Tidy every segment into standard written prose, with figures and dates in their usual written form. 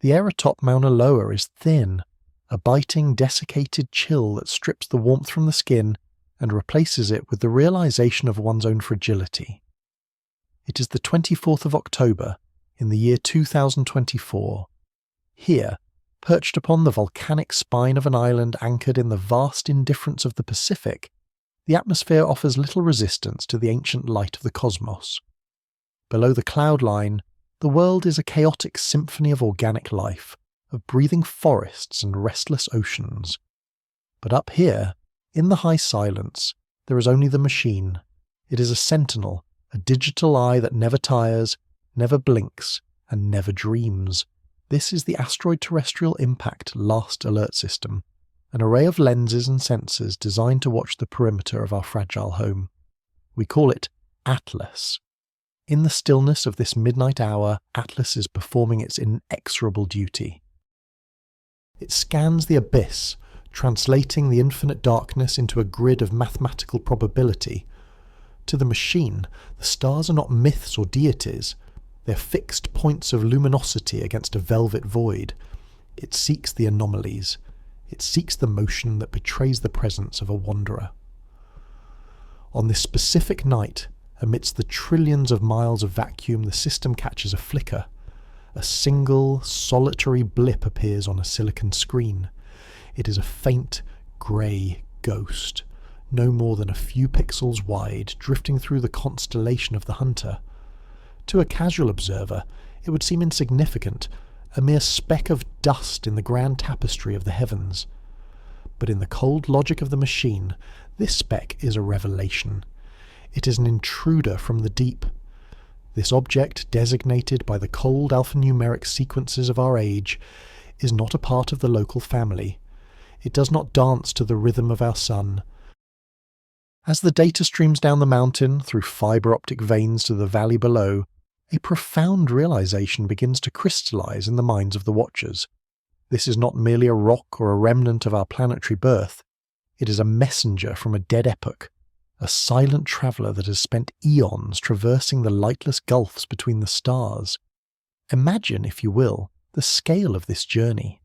The air atop Mauna Loa is thin, a biting, desiccated chill that strips the warmth from the skin and replaces it with the realization of one's own fragility. It is the 24th of October, in the year 2024. Here, perched upon the volcanic spine of an island anchored in the vast indifference of the Pacific, the atmosphere offers little resistance to the ancient light of the cosmos. Below the cloud line, the world is a chaotic symphony of organic life, of breathing forests and restless oceans. But up here, in the high silence, there is only the machine. It is a sentinel, a digital eye that never tires, never blinks, and never dreams. This is the Asteroid Terrestrial Impact Last Alert System, an array of lenses and sensors designed to watch the perimeter of our fragile home. We call it ATLAS. In the stillness of this midnight hour, ATLAS is performing its inexorable duty. It scans the abyss, translating the infinite darkness into a grid of mathematical probability. To the machine, the stars are not myths or deities. They are fixed points of luminosity against a velvet void. It seeks the anomalies. It seeks the motion that betrays the presence of a wanderer. On this specific night, amidst the trillions of miles of vacuum, the system catches a flicker. A single, solitary blip appears on a silicon screen. It is a faint, grey ghost, no more than a few pixels wide, drifting through the constellation of the Hunter. To a casual observer, it would seem insignificant, a mere speck of dust in the grand tapestry of the heavens. But in the cold logic of the machine, this speck is a revelation. It is an intruder from the deep. This object, designated by the cold alphanumeric sequences of our age, is not a part of the local family. It does not dance to the rhythm of our sun. As the data streams down the mountain through fibre optic veins to the valley below, a profound realization begins to crystallize in the minds of the watchers. This is not merely a rock or a remnant of our planetary birth. It is a messenger from a dead epoch, a silent traveller that has spent eons traversing the lightless gulfs between the stars. Imagine, if you will, the scale of this journey.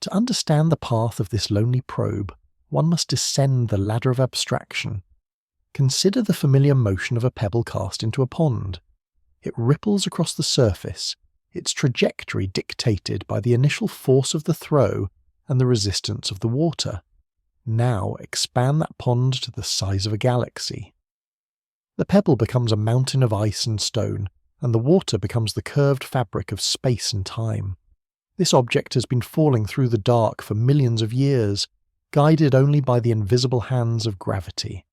To understand the path of this lonely probe, one must descend the ladder of abstraction. Consider the familiar motion of a pebble cast into a pond. It ripples across the surface, its trajectory dictated by the initial force of the throw and the resistance of the water. Now expand that pond to the size of a galaxy. The pebble becomes a mountain of ice and stone, and the water becomes the curved fabric of space and time. This object has been falling through the dark for millions of years, guided only by the invisible hands of gravity.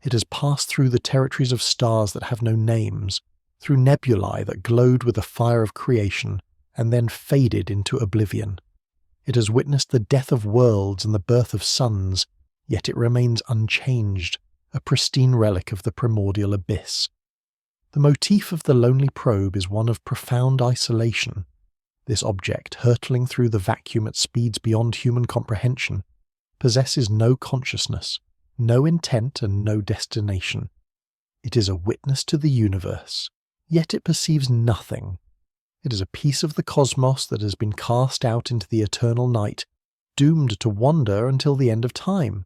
It has passed through the territories of stars that have no names, through nebulae that glowed with the fire of creation, and then faded into oblivion. It has witnessed the death of worlds and the birth of suns, yet it remains unchanged, a pristine relic of the primordial abyss. The motif of the lonely probe is one of profound isolation. This object, hurtling through the vacuum at speeds beyond human comprehension, possesses no consciousness, no intent and no destination. It is a witness to the universe, yet it perceives nothing. It is a piece of the cosmos that has been cast out into the eternal night, doomed to wander until the end of time.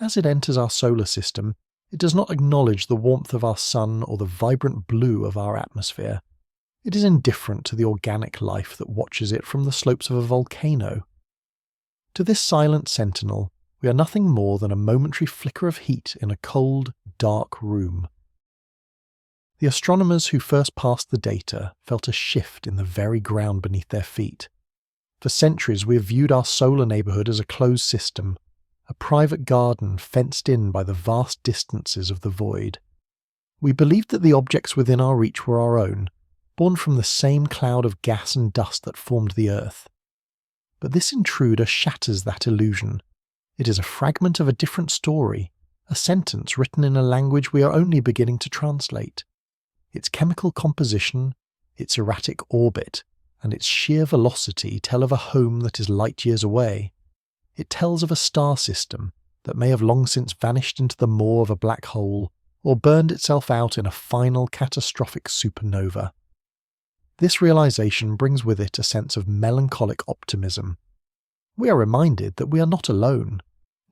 As it enters our solar system, it does not acknowledge the warmth of our sun or the vibrant blue of our atmosphere. It is indifferent to the organic life that watches it from the slopes of a volcano. To this silent sentinel, we are nothing more than a momentary flicker of heat in a cold, dark room. The astronomers who first passed the data felt a shift in the very ground beneath their feet. For centuries we have viewed our solar neighbourhood as a closed system, a private garden fenced in by the vast distances of the void. We believed that the objects within our reach were our own, born from the same cloud of gas and dust that formed the Earth. But this intruder shatters that illusion. It is a fragment of a different story, a sentence written in a language we are only beginning to translate. Its chemical composition, its erratic orbit, and its sheer velocity tell of a home that is light years away. It tells of a star system that may have long since vanished into the maw of a black hole or burned itself out in a final catastrophic supernova. This realization brings with it a sense of melancholic optimism. We are reminded that we are not alone,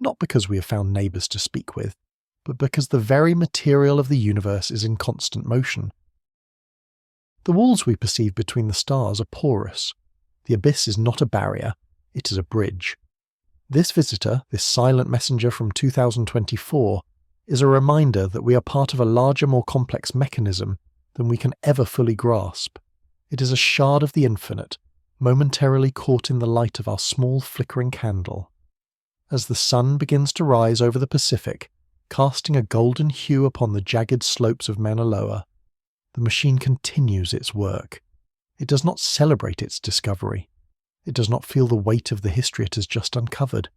not because we have found neighbours to speak with, but because the very material of the universe is in constant motion. The walls we perceive between the stars are porous. The abyss is not a barrier, it is a bridge. This visitor, this silent messenger from 2024, is a reminder that we are part of a larger, more complex mechanism than we can ever fully grasp. It is a shard of the infinite, momentarily caught in the light of our small flickering candle. As the sun begins to rise over the Pacific, casting a golden hue upon the jagged slopes of Mauna Loa, the machine continues its work. It does not celebrate its discovery. It does not feel the weight of the history it has just uncovered.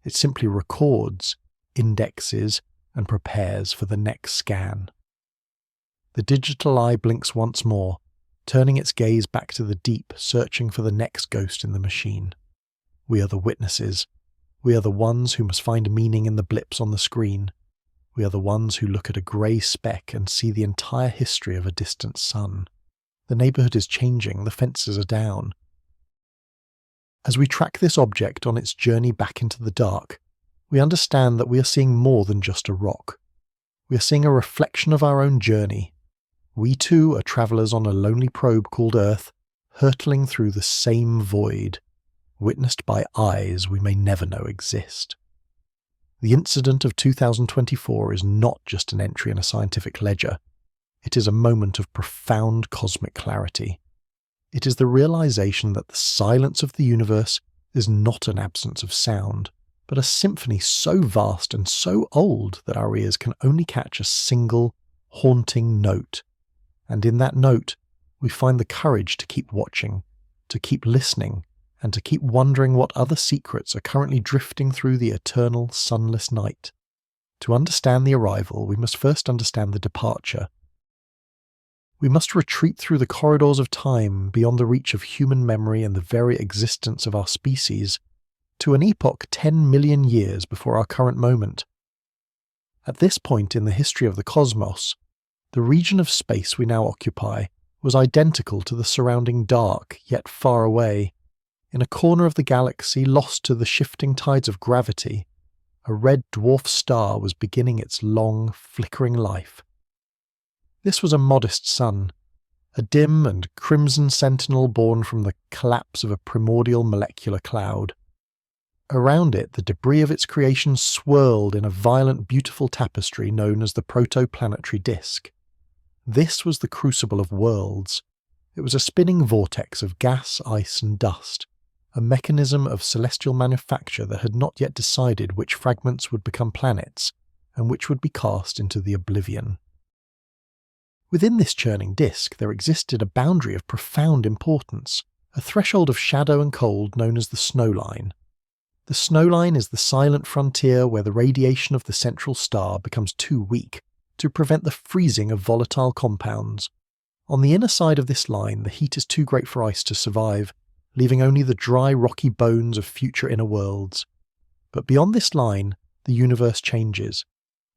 It simply records, indexes, and prepares for the next scan. The digital eye blinks once more, turning its gaze back to the deep, searching for the next ghost in the machine. We are the witnesses. We are the ones who must find meaning in the blips on the screen. We are the ones who look at a grey speck and see the entire history of a distant sun. The neighbourhood is changing, the fences are down. As we track this object on its journey back into the dark, we understand that we are seeing more than just a rock. We are seeing a reflection of our own journey. We too are travellers on a lonely probe called Earth, hurtling through the same void, witnessed by eyes we may never know exist. The incident of 2024 is not just an entry in a scientific ledger. It is a moment of profound cosmic clarity. It is the realization that the silence of the universe is not an absence of sound, but a symphony so vast and so old that our ears can only catch a single, haunting note. And in that note, we find the courage to keep watching, to keep listening, and to keep wondering what other secrets are currently drifting through the eternal, sunless night. To understand the arrival, we must first understand the departure. We must retreat through the corridors of time beyond the reach of human memory and the very existence of our species, to an epoch 10 million years before our current moment. At this point in the history of the cosmos, the region of space we now occupy was identical to the surrounding dark, yet far away. In a corner of the galaxy lost to the shifting tides of gravity, a red dwarf star was beginning its long, flickering life. This was a modest sun, a dim and crimson sentinel born from the collapse of a primordial molecular cloud. Around it, the debris of its creation swirled in a violent, beautiful tapestry known as the protoplanetary disk. This was the crucible of worlds. It was a spinning vortex of gas, ice, and dust, a mechanism of celestial manufacture that had not yet decided which fragments would become planets and which would be cast into the oblivion. Within this churning disk there existed a boundary of profound importance, a threshold of shadow and cold known as the snowline. The snowline is the silent frontier where the radiation of the central star becomes too weak to prevent the freezing of volatile compounds. On the inner side of this line, the heat is too great for ice to survive, leaving only the dry, rocky bones of future inner worlds. But beyond this line, the universe changes.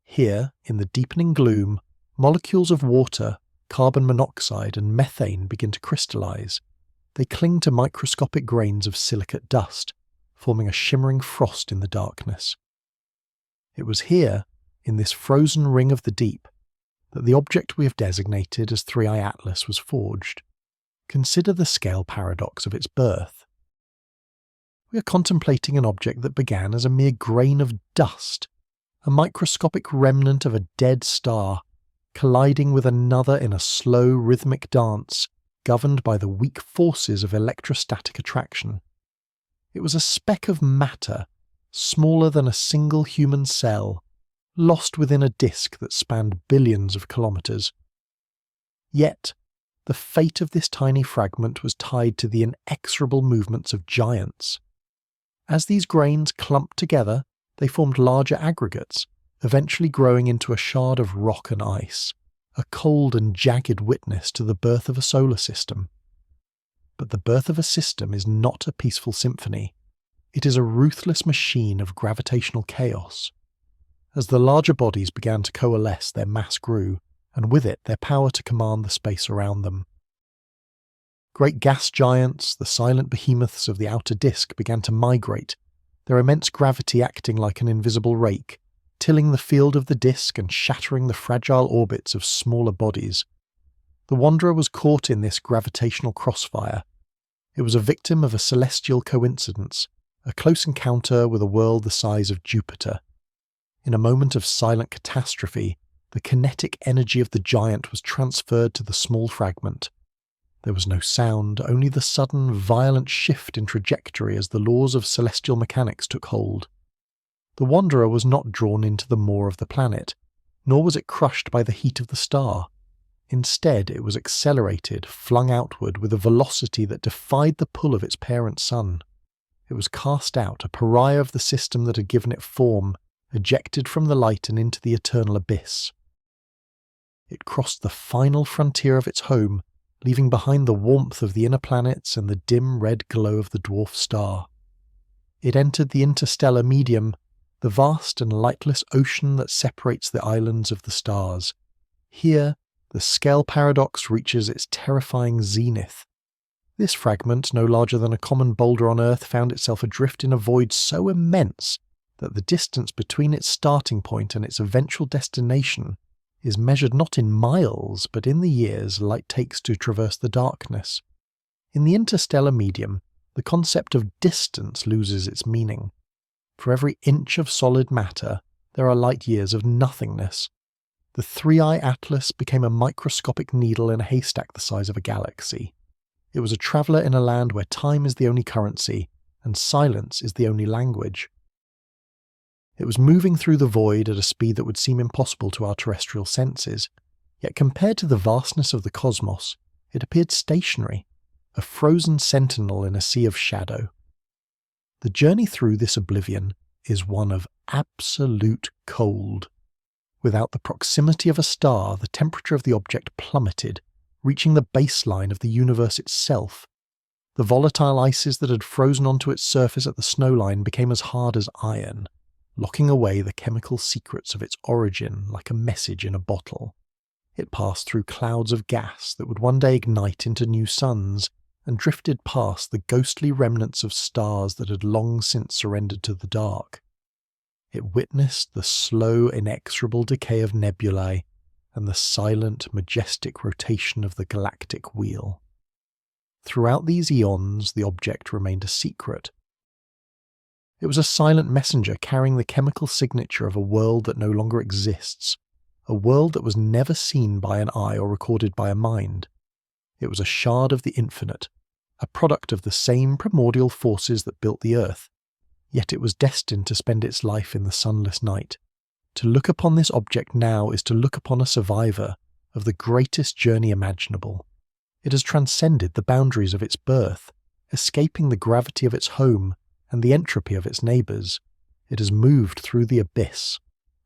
Here, in the deepening gloom, molecules of water, carbon monoxide, and methane begin to crystallize. They cling to microscopic grains of silicate dust, forming a shimmering frost in the darkness. It was here, in this frozen ring of the deep, that the object we have designated as 3I-ATLAS was forged. Consider the scale paradox of its birth. We are contemplating an object that began as a mere grain of dust, a microscopic remnant of a dead star, colliding with another in a slow, rhythmic dance, governed by the weak forces of electrostatic attraction. It was a speck of matter, smaller than a single human cell, lost within a disk that spanned billions of kilometers. Yet, the fate of this tiny fragment was tied to the inexorable movements of giants. As these grains clumped together, they formed larger aggregates, eventually growing into a shard of rock and ice, a cold and jagged witness to the birth of a solar system. But the birth of a system is not a peaceful symphony. It is a ruthless machine of gravitational chaos. As the larger bodies began to coalesce, their mass grew, and with it their power to command the space around them. Great gas giants, the silent behemoths of the outer disk, began to migrate, their immense gravity acting like an invisible rake, tilling the field of the disk and shattering the fragile orbits of smaller bodies. The Wanderer was caught in this gravitational crossfire. It was a victim of a celestial coincidence, a close encounter with a world the size of Jupiter. In a moment of silent catastrophe, the kinetic energy of the giant was transferred to the small fragment. There was no sound, only the sudden, violent shift in trajectory as the laws of celestial mechanics took hold. The Wanderer was not drawn into the maw of the planet, nor was it crushed by the heat of the star. Instead, it was accelerated, flung outward with a velocity that defied the pull of its parent sun. It was cast out, a pariah of the system that had given it form, ejected from the light and into the eternal abyss. It crossed the final frontier of its home, leaving behind the warmth of the inner planets and the dim red glow of the dwarf star. It entered the interstellar medium, the vast and lightless ocean that separates the islands of the stars. Here, the scale paradox reaches its terrifying zenith. This fragment, no larger than a common boulder on Earth, found itself adrift in a void so immense that the distance between its starting point and its eventual destination is measured not in miles, but in the years light takes to traverse the darkness. In the interstellar medium, the concept of distance loses its meaning. For every inch of solid matter, there are light years of nothingness. The 3I-ATLAS became a microscopic needle in a haystack the size of a galaxy. It was a traveller in a land where time is the only currency, and silence is the only language. It was moving through the void at a speed that would seem impossible to our terrestrial senses, yet compared to the vastness of the cosmos, it appeared stationary, a frozen sentinel in a sea of shadow. The journey through this oblivion is one of absolute cold. Without the proximity of a star, the temperature of the object plummeted, reaching the baseline of the universe itself. The volatile ices that had frozen onto its surface at the snowline became as hard as iron, locking away the chemical secrets of its origin like a message in a bottle. It passed through clouds of gas that would one day ignite into new suns, and drifted past the ghostly remnants of stars that had long since surrendered to the dark. It witnessed the slow, inexorable decay of nebulae and the silent, majestic rotation of the galactic wheel. Throughout these eons, the object remained a secret. It was a silent messenger carrying the chemical signature of a world that no longer exists, a world that was never seen by an eye or recorded by a mind. It was a shard of the infinite, a product of the same primordial forces that built the earth, yet it was destined to spend its life in the sunless night. To look upon this object now is to look upon a survivor of the greatest journey imaginable. It has transcended the boundaries of its birth, escaping the gravity of its home and the entropy of its neighbours. It has moved through the abyss,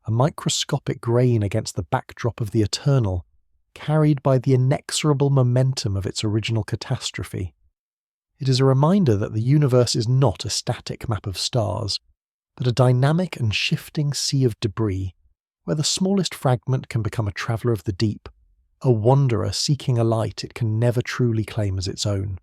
a microscopic grain against the backdrop of the eternal, carried by the inexorable momentum of its original catastrophe. It is a reminder that the universe is not a static map of stars, but a dynamic and shifting sea of debris, where the smallest fragment can become a traveller of the deep, a wanderer seeking a light it can never truly claim as its own.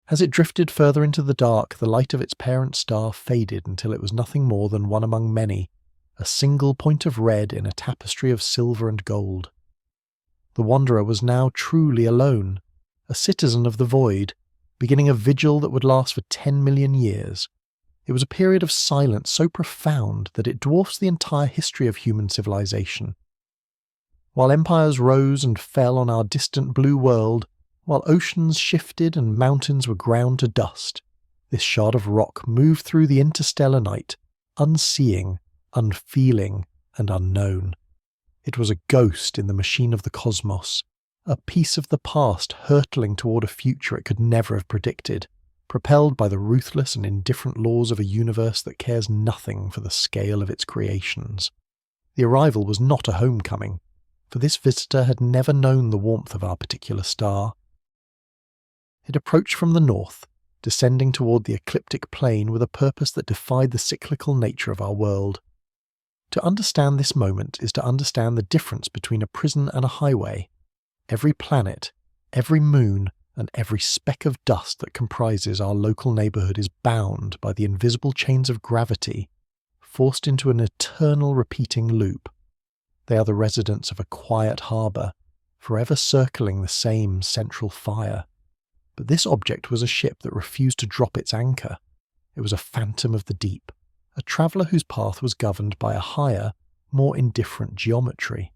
As it drifted further into the dark, the light of its parent star faded until it was nothing more than one among many, a single point of red in a tapestry of silver and gold. The wanderer was now truly alone, a citizen of the void, beginning a vigil that would last for 10 million years. It was a period of silence so profound that it dwarfs the entire history of human civilization. While empires rose and fell on our distant blue world, while oceans shifted and mountains were ground to dust, this shard of rock moved through the interstellar night, unseeing, unfeeling, and unknown. It was a ghost in the machine of the cosmos, a piece of the past hurtling toward a future it could never have predicted, propelled by the ruthless and indifferent laws of a universe that cares nothing for the scale of its creations. The arrival was not a homecoming, for this visitor had never known the warmth of our particular star. It approached from the north, descending toward the ecliptic plane with a purpose that defied the cyclical nature of our world. To understand this moment is to understand the difference between a prison and a highway. Every planet, every moon, and every speck of dust that comprises our local neighbourhood is bound by the invisible chains of gravity, forced into an eternal repeating loop. They are the residents of a quiet harbour, forever circling the same central fire. But this object was a ship that refused to drop its anchor. It was a phantom of the deep, a traveller whose path was governed by a higher, more indifferent geometry.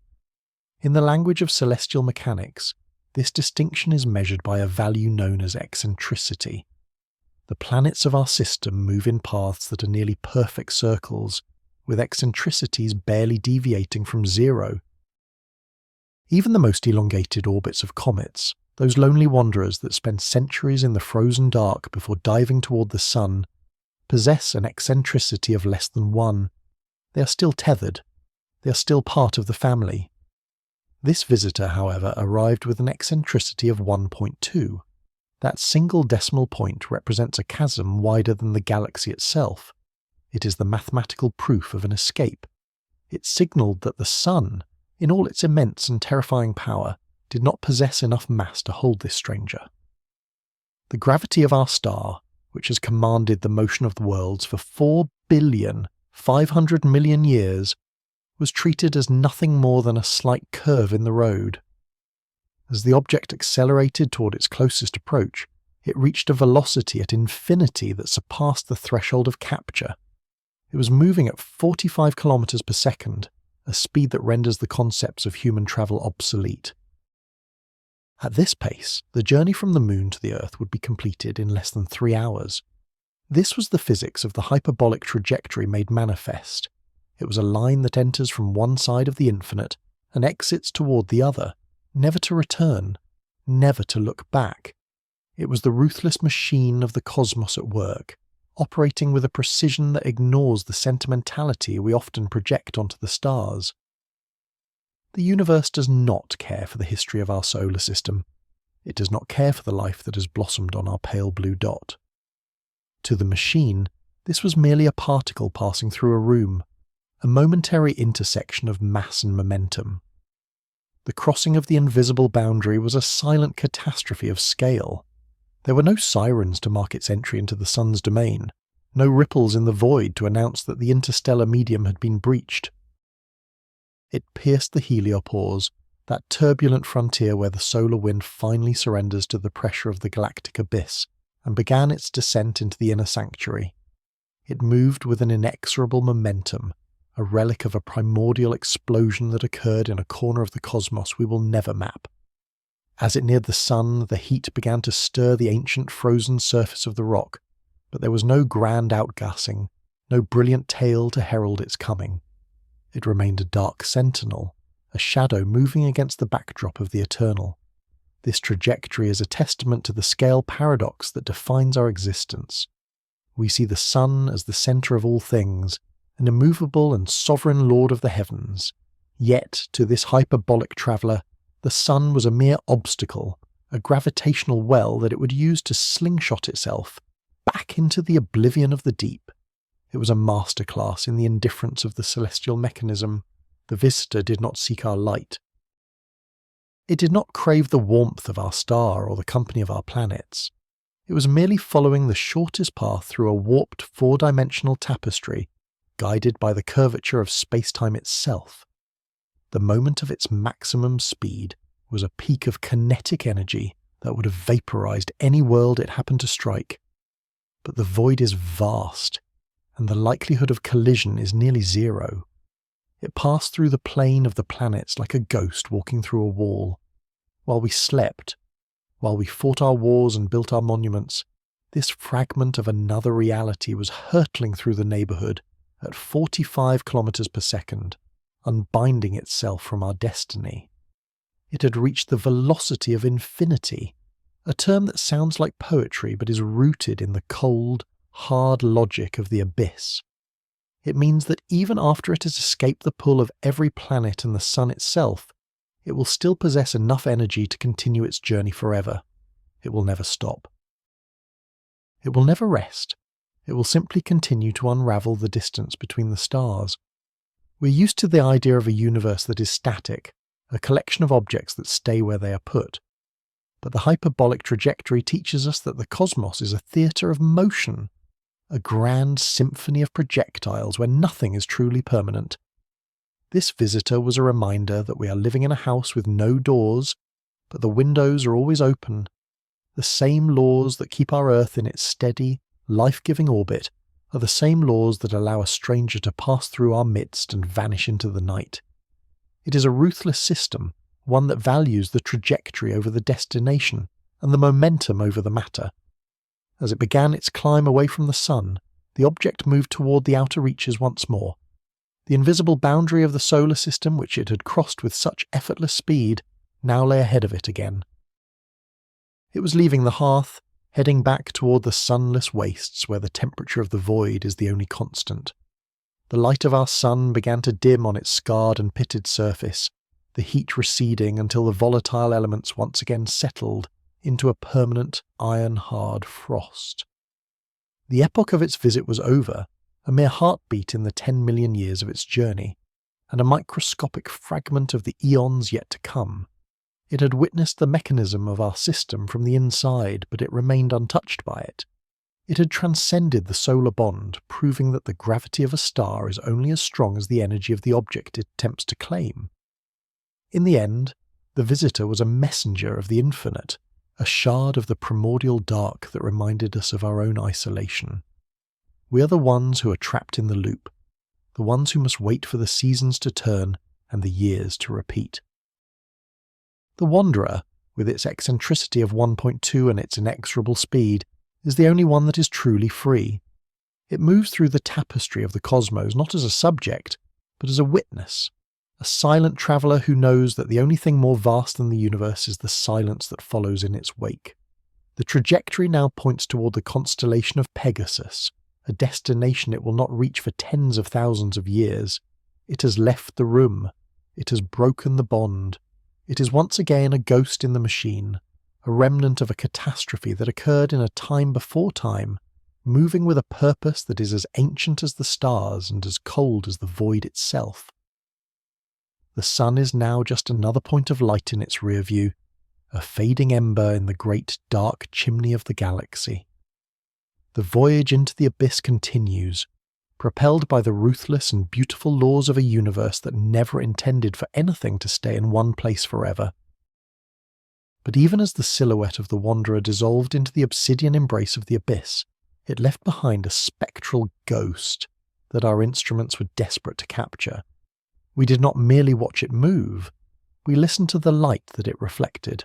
In the language of celestial mechanics, this distinction is measured by a value known as eccentricity. The planets of our system move in paths that are nearly perfect circles, with eccentricities barely deviating from zero. Even the most elongated orbits of comets, those lonely wanderers that spend centuries in the frozen dark before diving toward the sun, possess an eccentricity of less than 1. They are still tethered. They are still part of the family. This visitor, however, arrived with an eccentricity of 1.2. That single decimal point represents a chasm wider than the galaxy itself. It is the mathematical proof of an escape. It signalled that the sun, in all its immense and terrifying power, did not possess enough mass to hold this stranger. The gravity of our star, which has commanded the motion of the worlds for 4,500,000,000 years, was treated as nothing more than a slight curve in the road. As the object accelerated toward its closest approach, it reached a velocity at infinity that surpassed the threshold of capture. It was moving at 45 kilometers per second, a speed that renders the concepts of human travel obsolete. At this pace, the journey from the Moon to the Earth would be completed in less than 3 hours. This was the physics of the hyperbolic trajectory made manifest. It was a line that enters from one side of the infinite and exits toward the other, never to return, never to look back. It was the ruthless machine of the cosmos at work, operating with a precision that ignores the sentimentality we often project onto the stars. The universe does not care for the history of our solar system. It does not care for the life that has blossomed on our pale blue dot. To the machine, this was merely a particle passing through a room, a momentary intersection of mass and momentum. The crossing of the invisible boundary was a silent catastrophe of scale. There were no sirens to mark its entry into the sun's domain, no ripples in the void to announce that the interstellar medium had been breached. It pierced the heliopause, that turbulent frontier where the solar wind finally surrenders to the pressure of the galactic abyss, and began its descent into the inner sanctuary. It moved with an inexorable momentum, a relic of a primordial explosion that occurred in a corner of the cosmos we will never map. As it neared the sun, the heat began to stir the ancient frozen surface of the rock, but there was no grand outgassing, no brilliant tale to herald its coming. It remained a dark sentinel, a shadow moving against the backdrop of the eternal. This trajectory is a testament to the scale paradox that defines our existence. We see the sun as the centre of all things, an immovable and sovereign lord of the heavens. Yet, to this hyperbolic traveller, the sun was a mere obstacle, a gravitational well that it would use to slingshot itself back into the oblivion of the deep. It was a masterclass in the indifference of the celestial mechanism. The visitor did not seek our light. It did not crave the warmth of our star or the company of our planets. It was merely following the shortest path through a warped four-dimensional tapestry, guided by the curvature of space-time itself. The moment of its maximum speed was a peak of kinetic energy that would have vaporized any world it happened to strike. But the void is vast, and the likelihood of collision is nearly zero. It passed through the plane of the planets like a ghost walking through a wall. While we slept, while we fought our wars and built our monuments, this fragment of another reality was hurtling through the neighbourhood at 45 kilometers per second, unbinding itself from our destiny. It had reached the velocity of infinity, a term that sounds like poetry but is rooted in the cold, hard logic of the abyss. It means that even after it has escaped the pull of every planet and the sun itself, it will still possess enough energy to continue its journey forever. It will never stop. It will never rest. It will simply continue to unravel the distance between the stars. We're used to the idea of a universe that is static, a collection of objects that stay where they are put. but the hyperbolic trajectory teaches us that the cosmos is a theatre of motion, a grand symphony of projectiles where nothing is truly permanent. This visitor was a reminder that we are living in a house with no doors, but the windows are always open. The same laws that keep our Earth in its steady, life-giving orbit are the same laws that allow a stranger to pass through our midst and vanish into the night. It is a ruthless system, one that values the trajectory over the destination and the momentum over the matter. As it began its climb away from the Sun, the object moved toward the outer reaches once more. The invisible boundary of the solar system, which it had crossed with such effortless speed, now lay ahead of it again. It was leaving the hearth, heading back toward the sunless wastes where the temperature of the void is the only constant. The light of our sun began to dim on its scarred and pitted surface, the heat receding until the volatile elements once again settled into a permanent, iron-hard frost. The epoch of its visit was over, a mere heartbeat in the 10 million years of its journey, and a microscopic fragment of the eons yet to come. It had witnessed the mechanism of our system from the inside, but it remained untouched by it. It had transcended the solar bond, proving that the gravity of a star is only as strong as the energy of the object it attempts to claim. In the end, the visitor was a messenger of the infinite, a shard of the primordial dark that reminded us of our own isolation. We are the ones who are trapped in the loop, the ones who must wait for the seasons to turn and the years to repeat. The Wanderer, with its eccentricity of 1.2 and its inexorable speed, is the only one that is truly free. It moves through the tapestry of the cosmos not as a subject, but as a witness, a silent traveller who knows that the only thing more vast than the universe is the silence that follows in its wake. The trajectory now points toward the constellation of Pegasus, a destination it will not reach for tens of thousands of years. It has left the room. It has broken the bond. It is once again a ghost in the machine, a remnant of a catastrophe that occurred in a time before time, moving with a purpose that is as ancient as the stars and as cold as the void itself. The sun is now just another point of light in its rear view, a fading ember in the great dark chimney of the galaxy. The voyage into the abyss continues, propelled by the ruthless and beautiful laws of a universe that never intended for anything to stay in one place forever. But even as the silhouette of the Wanderer dissolved into the obsidian embrace of the abyss, it left behind a spectral ghost that our instruments were desperate to capture. We did not merely watch it move, we listened to the light that it reflected.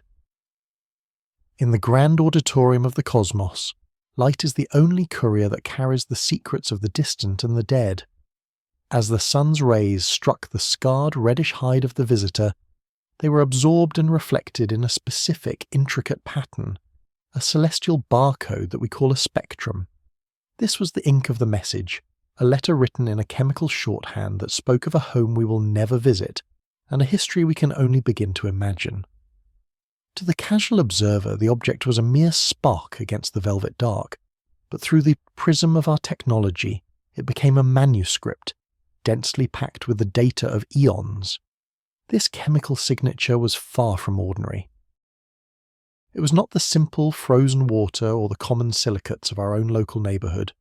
In the grand auditorium of the cosmos, light is the only courier that carries the secrets of the distant and the dead. As the sun's rays struck the scarred reddish hide of the visitor, they were absorbed and reflected in a specific, intricate pattern, a celestial barcode that we call a spectrum. This was the ink of the message, a letter written in a chemical shorthand that spoke of a home we will never visit, and a history we can only begin to imagine. To the casual observer, the object was a mere spark against the velvet dark, but through the prism of our technology, it became a manuscript, densely packed with the data of eons. This chemical signature was far from ordinary. It was not the simple frozen water or the common silicates of our own local neighbourhood.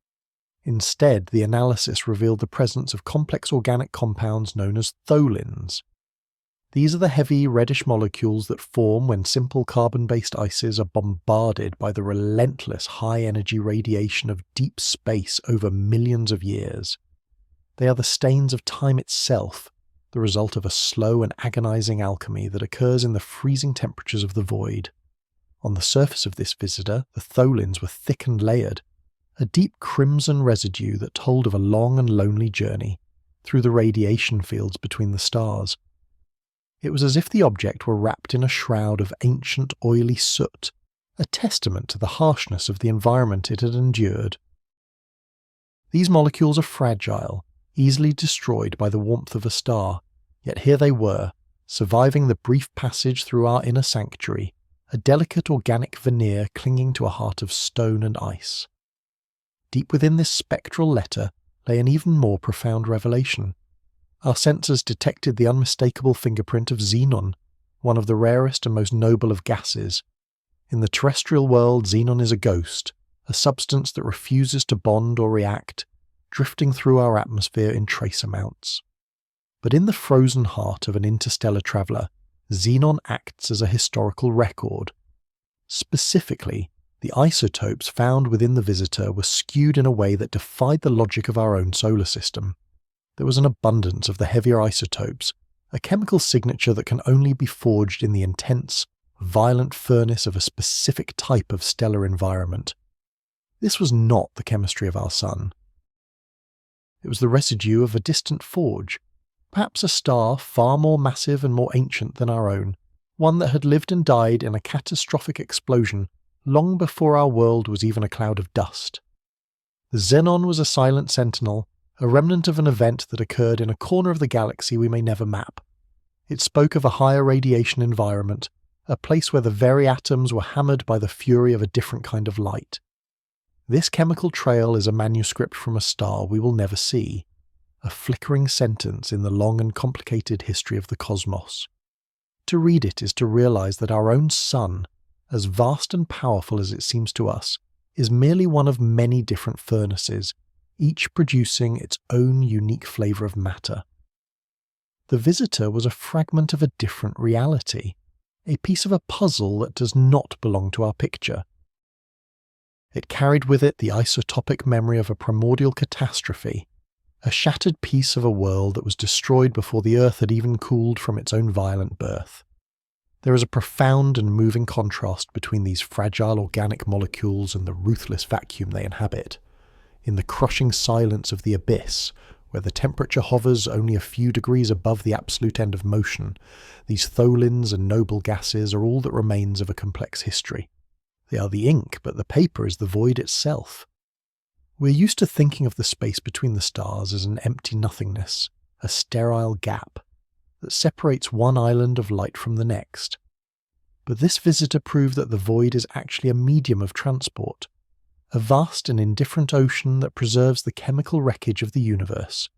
Instead, the analysis revealed the presence of complex organic compounds known as tholins. These are the heavy reddish molecules that form when simple carbon-based ices are bombarded by the relentless high-energy radiation of deep space over millions of years. They are the stains of time itself, the result of a slow and agonizing alchemy that occurs in the freezing temperatures of the void. On the surface of this visitor, the tholins were thick and layered, a deep crimson residue that told of a long and lonely journey through the radiation fields between the stars. It was as if the object were wrapped in a shroud of ancient oily soot, a testament to the harshness of the environment it had endured. These molecules are fragile, easily destroyed by the warmth of a star, yet here they were, surviving the brief passage through our inner sanctuary, a delicate organic veneer clinging to a heart of stone and ice. Deep within this spectral letter lay an even more profound revelation. Our sensors detected the unmistakable fingerprint of xenon, one of the rarest and most noble of gases. In the terrestrial world, xenon is a ghost, a substance that refuses to bond or react, drifting through our atmosphere in trace amounts. But in the frozen heart of an interstellar traveller, xenon acts as a historical record. Specifically, the isotopes found within the visitor were skewed in a way that defied the logic of our own solar system. There was an abundance of the heavier isotopes, a chemical signature that can only be forged in the intense, violent furnace of a specific type of stellar environment. This was not the chemistry of our Sun. It was the residue of a distant forge, perhaps a star far more massive and more ancient than our own, one that had lived and died in a catastrophic explosion long before our world was even a cloud of dust. The xenon was a silent sentinel, a remnant of an event that occurred in a corner of the galaxy we may never map. It spoke of a higher radiation environment, a place where the very atoms were hammered by the fury of a different kind of light. This chemical trail is a manuscript from a star we will never see, a flickering sentence in the long and complicated history of the cosmos. To read it is to realize that our own Sun, as vast and powerful as it seems to us, is merely one of many different furnaces, each producing its own unique flavor of matter. The visitor was a fragment of a different reality, a piece of a puzzle that does not belong to our picture. It carried with it the isotopic memory of a primordial catastrophe, a shattered piece of a world that was destroyed before the Earth had even cooled from its own violent birth. There is a profound and moving contrast between these fragile organic molecules and the ruthless vacuum they inhabit. In the crushing silence of the abyss, where the temperature hovers only a few degrees above the absolute end of motion, these tholins and noble gases are all that remains of a complex history. They are the ink, but the paper is the void itself. We're used to thinking of the space between the stars as an empty nothingness, a sterile gap, that separates one island of light from the next. But this visitor proved that the void is actually a medium of transport, a vast and indifferent ocean that preserves the chemical wreckage of the universe,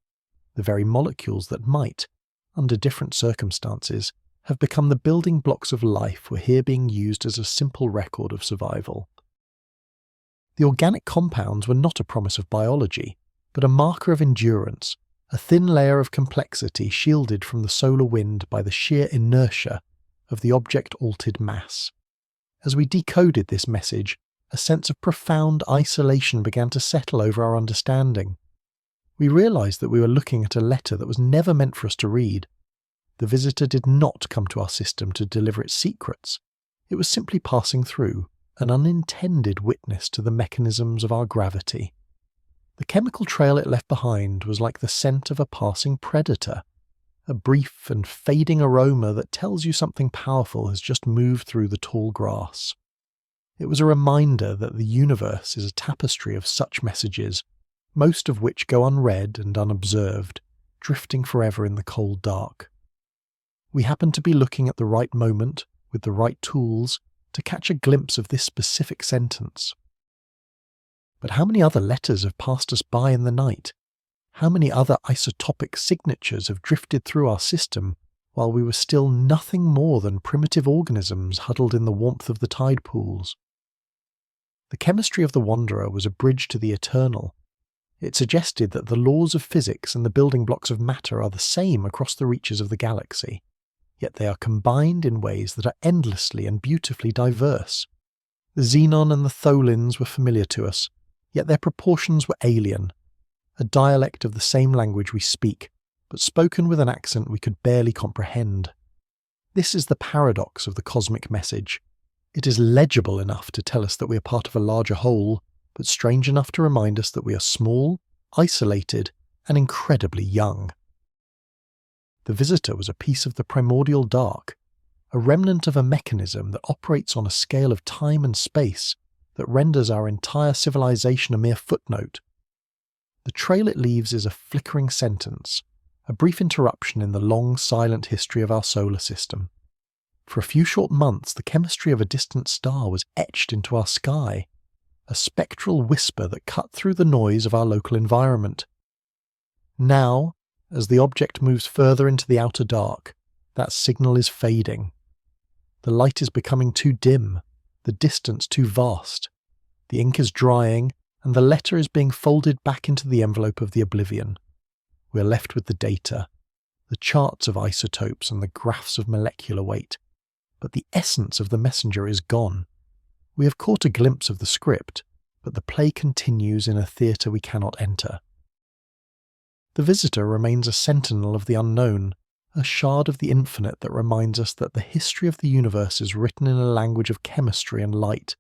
the very molecules that might, under different circumstances, have become the building blocks of life were here being used as a simple record of survival. The organic compounds were not a promise of biology, but a marker of endurance, a thin layer of complexity shielded from the solar wind by the sheer inertia of the object-altered mass. As we decoded this message, a sense of profound isolation began to settle over our understanding. We realized that we were looking at a letter that was never meant for us to read. The visitor did not come to our system to deliver its secrets. It was simply passing through, an unintended witness to the mechanisms of our gravity. The chemical trail it left behind was like the scent of a passing predator, a brief and fading aroma that tells you something powerful has just moved through the tall grass. It was a reminder that the universe is a tapestry of such messages, most of which go unread and unobserved, drifting forever in the cold dark. We happened to be looking at the right moment, with the right tools, to catch a glimpse of this specific sentence. But how many other letters have passed us by in the night? How many other isotopic signatures have drifted through our system while we were still nothing more than primitive organisms huddled in the warmth of the tide pools? The chemistry of the Wanderer was a bridge to the eternal. It suggested that the laws of physics and the building blocks of matter are the same across the reaches of the galaxy, yet they are combined in ways that are endlessly and beautifully diverse. The xenon and the tholins were familiar to us, yet their proportions were alien, a dialect of the same language we speak, but spoken with an accent we could barely comprehend. This is the paradox of the cosmic message. It is legible enough to tell us that we are part of a larger whole, but strange enough to remind us that we are small, isolated, and incredibly young. The visitor was a piece of the primordial dark, a remnant of a mechanism that operates on a scale of time and space that renders our entire civilization a mere footnote. The trail it leaves is a flickering sentence, a brief interruption in the long, silent history of our solar system. For a few short months, the chemistry of a distant star was etched into our sky, a spectral whisper that cut through the noise of our local environment. Now, as the object moves further into the outer dark, that signal is fading. The light is becoming too dim, the distance too vast. The ink is drying, and the letter is being folded back into the envelope of the oblivion. We are left with the data, the charts of isotopes and the graphs of molecular weight, but the essence of the messenger is gone. We have caught a glimpse of the script, but the play continues in a theatre we cannot enter. The visitor remains a sentinel of the unknown, a shard of the infinite that reminds us that the history of the universe is written in a language of chemistry and light,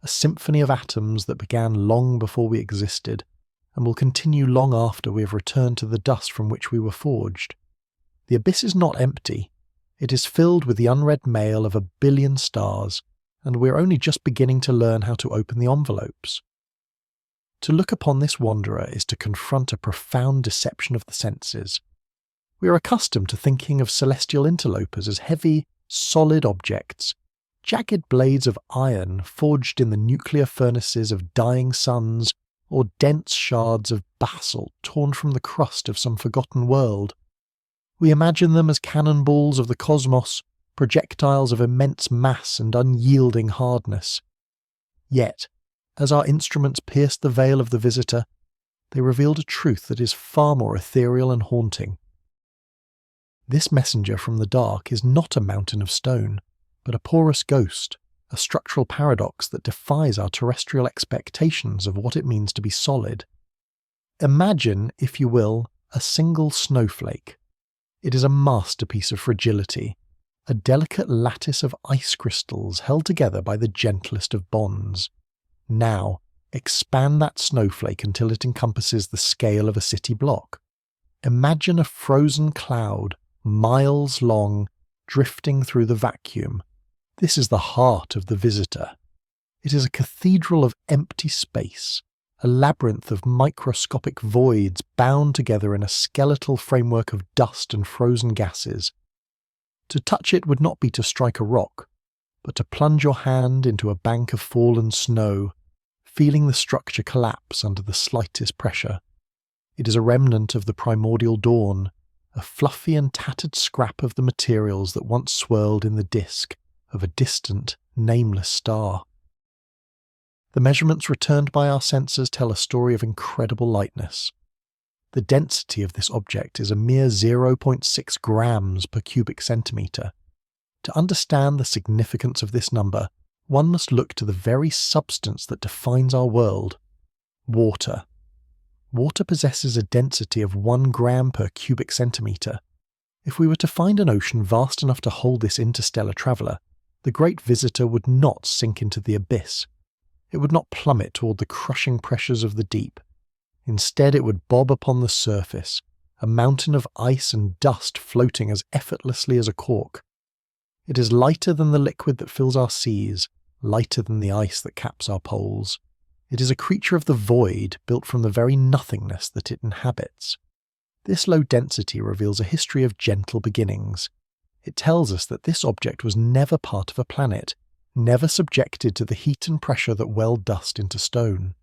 a symphony of atoms that began long before we existed, and will continue long after we have returned to the dust from which we were forged. The abyss is not empty. It is filled with the unread mail of 1 billion stars, and we are only just beginning to learn how to open the envelopes. To look upon this wanderer is to confront a profound deception of the senses. We are accustomed to thinking of celestial interlopers as heavy, solid objects, jagged blades of iron forged in the nuclear furnaces of dying suns, or dense shards of basalt torn from the crust of some forgotten world. We imagine them as cannonballs of the cosmos, projectiles of immense mass and unyielding hardness. Yet, as our instruments pierced the veil of the visitor, they revealed a truth that is far more ethereal and haunting. This messenger from the dark is not a mountain of stone, but a porous ghost, a structural paradox that defies our terrestrial expectations of what it means to be solid. Imagine, if you will, a single snowflake. It is a masterpiece of fragility, a delicate lattice of ice crystals held together by the gentlest of bonds. Now, expand that snowflake until it encompasses the scale of a city block. Imagine a frozen cloud, miles long, drifting through the vacuum. This is the heart of the visitor. It is a cathedral of empty space, a labyrinth of microscopic voids bound together in a skeletal framework of dust and frozen gases. To touch it would not be to strike a rock, but to plunge your hand into a bank of fallen snow, feeling the structure collapse under the slightest pressure. It is a remnant of the primordial dawn, a fluffy and tattered scrap of the materials that once swirled in the disk of a distant, nameless star. The measurements returned by our sensors tell a story of incredible lightness. The density of this object is a mere 0.6 grams per cubic centimetre. To understand the significance of this number, one must look to the very substance that defines our world: water. Water possesses a density of 1 gram per cubic centimetre. If we were to find an ocean vast enough to hold this interstellar traveller, the great visitor would not sink into the abyss. It would not plummet toward the crushing pressures of the deep. Instead, it would bob upon the surface, a mountain of ice and dust floating as effortlessly as a cork. It is lighter than the liquid that fills our seas, lighter than the ice that caps our poles. It is a creature of the void, built from the very nothingness that it inhabits. This low density reveals a history of gentle beginnings. It tells us that this object was never part of a planet, never subjected to the heat and pressure that weld dust into stone.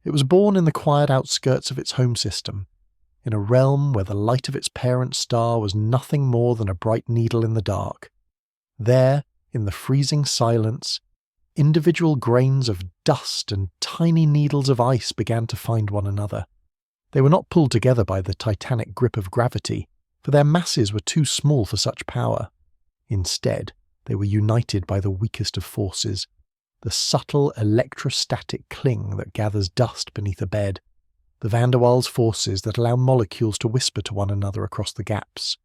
It was born in the quiet outskirts of its home system, in a realm where the light of its parent star was nothing more than a bright needle in the dark. There, in the freezing silence, individual grains of dust and tiny needles of ice began to find one another. They were not pulled together by the titanic grip of gravity, for their masses were too small for such power. Instead, they were united by the weakest of forces, the subtle electrostatic cling that gathers dust beneath a bed, the van der Waals forces that allow molecules to whisper to one another across the gaps.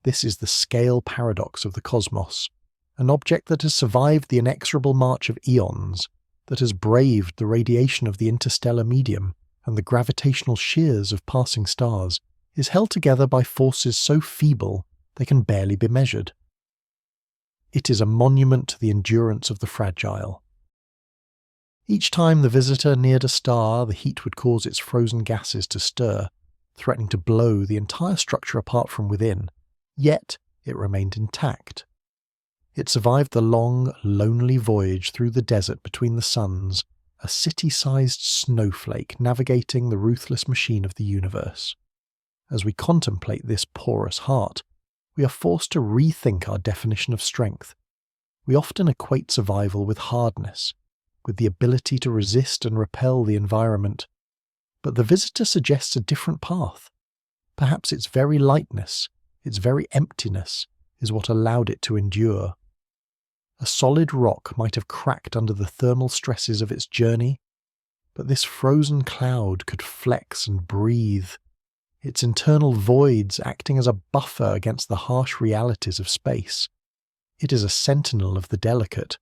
This is the scale paradox of the cosmos, an object that has survived the inexorable march of eons, that has braved the radiation of the interstellar medium and the gravitational shears of passing stars, is held together by forces so feeble they can barely be measured. It is a monument to the endurance of the fragile. Each time the visitor neared a star, the heat would cause its frozen gases to stir, threatening to blow the entire structure apart from within, yet it remained intact. It survived the long, lonely voyage through the desert between the suns, a city-sized snowflake navigating the ruthless machine of the universe. As we contemplate this porous heart, we are forced to rethink our definition of strength. We often equate survival with hardness, with the ability to resist and repel the environment. But the visitor suggests a different path. Perhaps its very lightness, its very emptiness, is what allowed it to endure. A solid rock might have cracked under the thermal stresses of its journey, but this frozen cloud could flex and breathe, its internal voids acting as a buffer against the harsh realities of space. It is a sentinel of the delicate,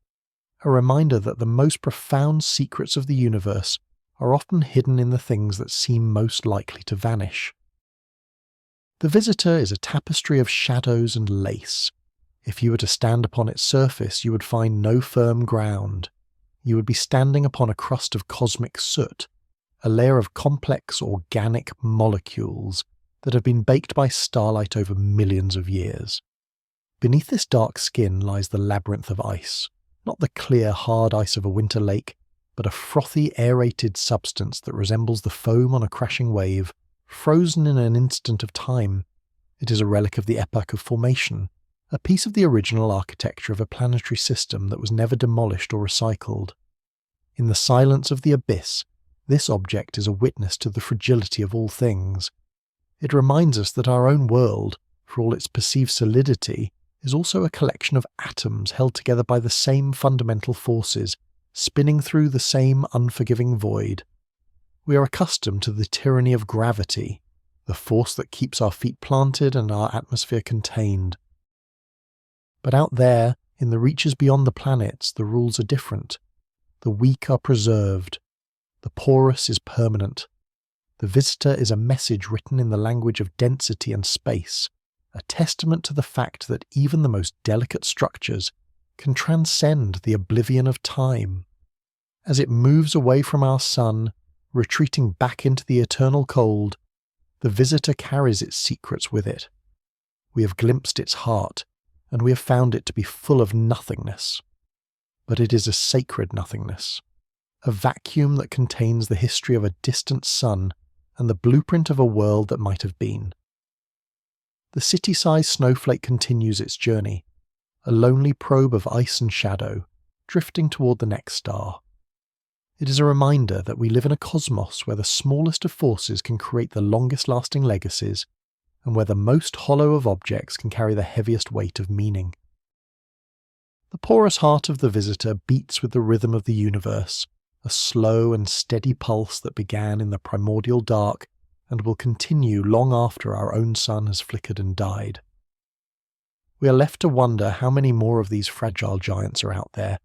a reminder that the most profound secrets of the universe are often hidden in the things that seem most likely to vanish. The visitor is a tapestry of shadows and lace. If you were to stand upon its surface, you would find no firm ground. You would be standing upon a crust of cosmic soot, a layer of complex organic molecules that have been baked by starlight over millions of years. Beneath this dark skin lies the labyrinth of ice, not the clear, hard ice of a winter lake, but a frothy, aerated substance that resembles the foam on a crashing wave, frozen in an instant of time. It is a relic of the epoch of formation, a piece of the original architecture of a planetary system that was never demolished or recycled. In the silence of the abyss, this object is a witness to the fragility of all things. It reminds us that our own world, for all its perceived solidity, is also a collection of atoms held together by the same fundamental forces, spinning through the same unforgiving void. We are accustomed to the tyranny of gravity, the force that keeps our feet planted and our atmosphere contained. But out there, in the reaches beyond the planets, the rules are different. The weak are preserved. The porous is permanent. The visitor is a message written in the language of density and space, a testament to the fact that even the most delicate structures can transcend the oblivion of time. As it moves away from our sun, retreating back into the eternal cold, the visitor carries its secrets with it. We have glimpsed its heart, and we have found it to be full of nothingness. But it is a sacred nothingness, a vacuum that contains the history of a distant sun and the blueprint of a world that might have been. The city-sized snowflake continues its journey, a lonely probe of ice and shadow, drifting toward the next star. It is a reminder that we live in a cosmos where the smallest of forces can create the longest-lasting legacies, and where the most hollow of objects can carry the heaviest weight of meaning. The porous heart of the visitor beats with the rhythm of the universe, a slow and steady pulse that began in the primordial dark and will continue long after our own sun has flickered and died. We are left to wonder how many more of these fragile giants are out there,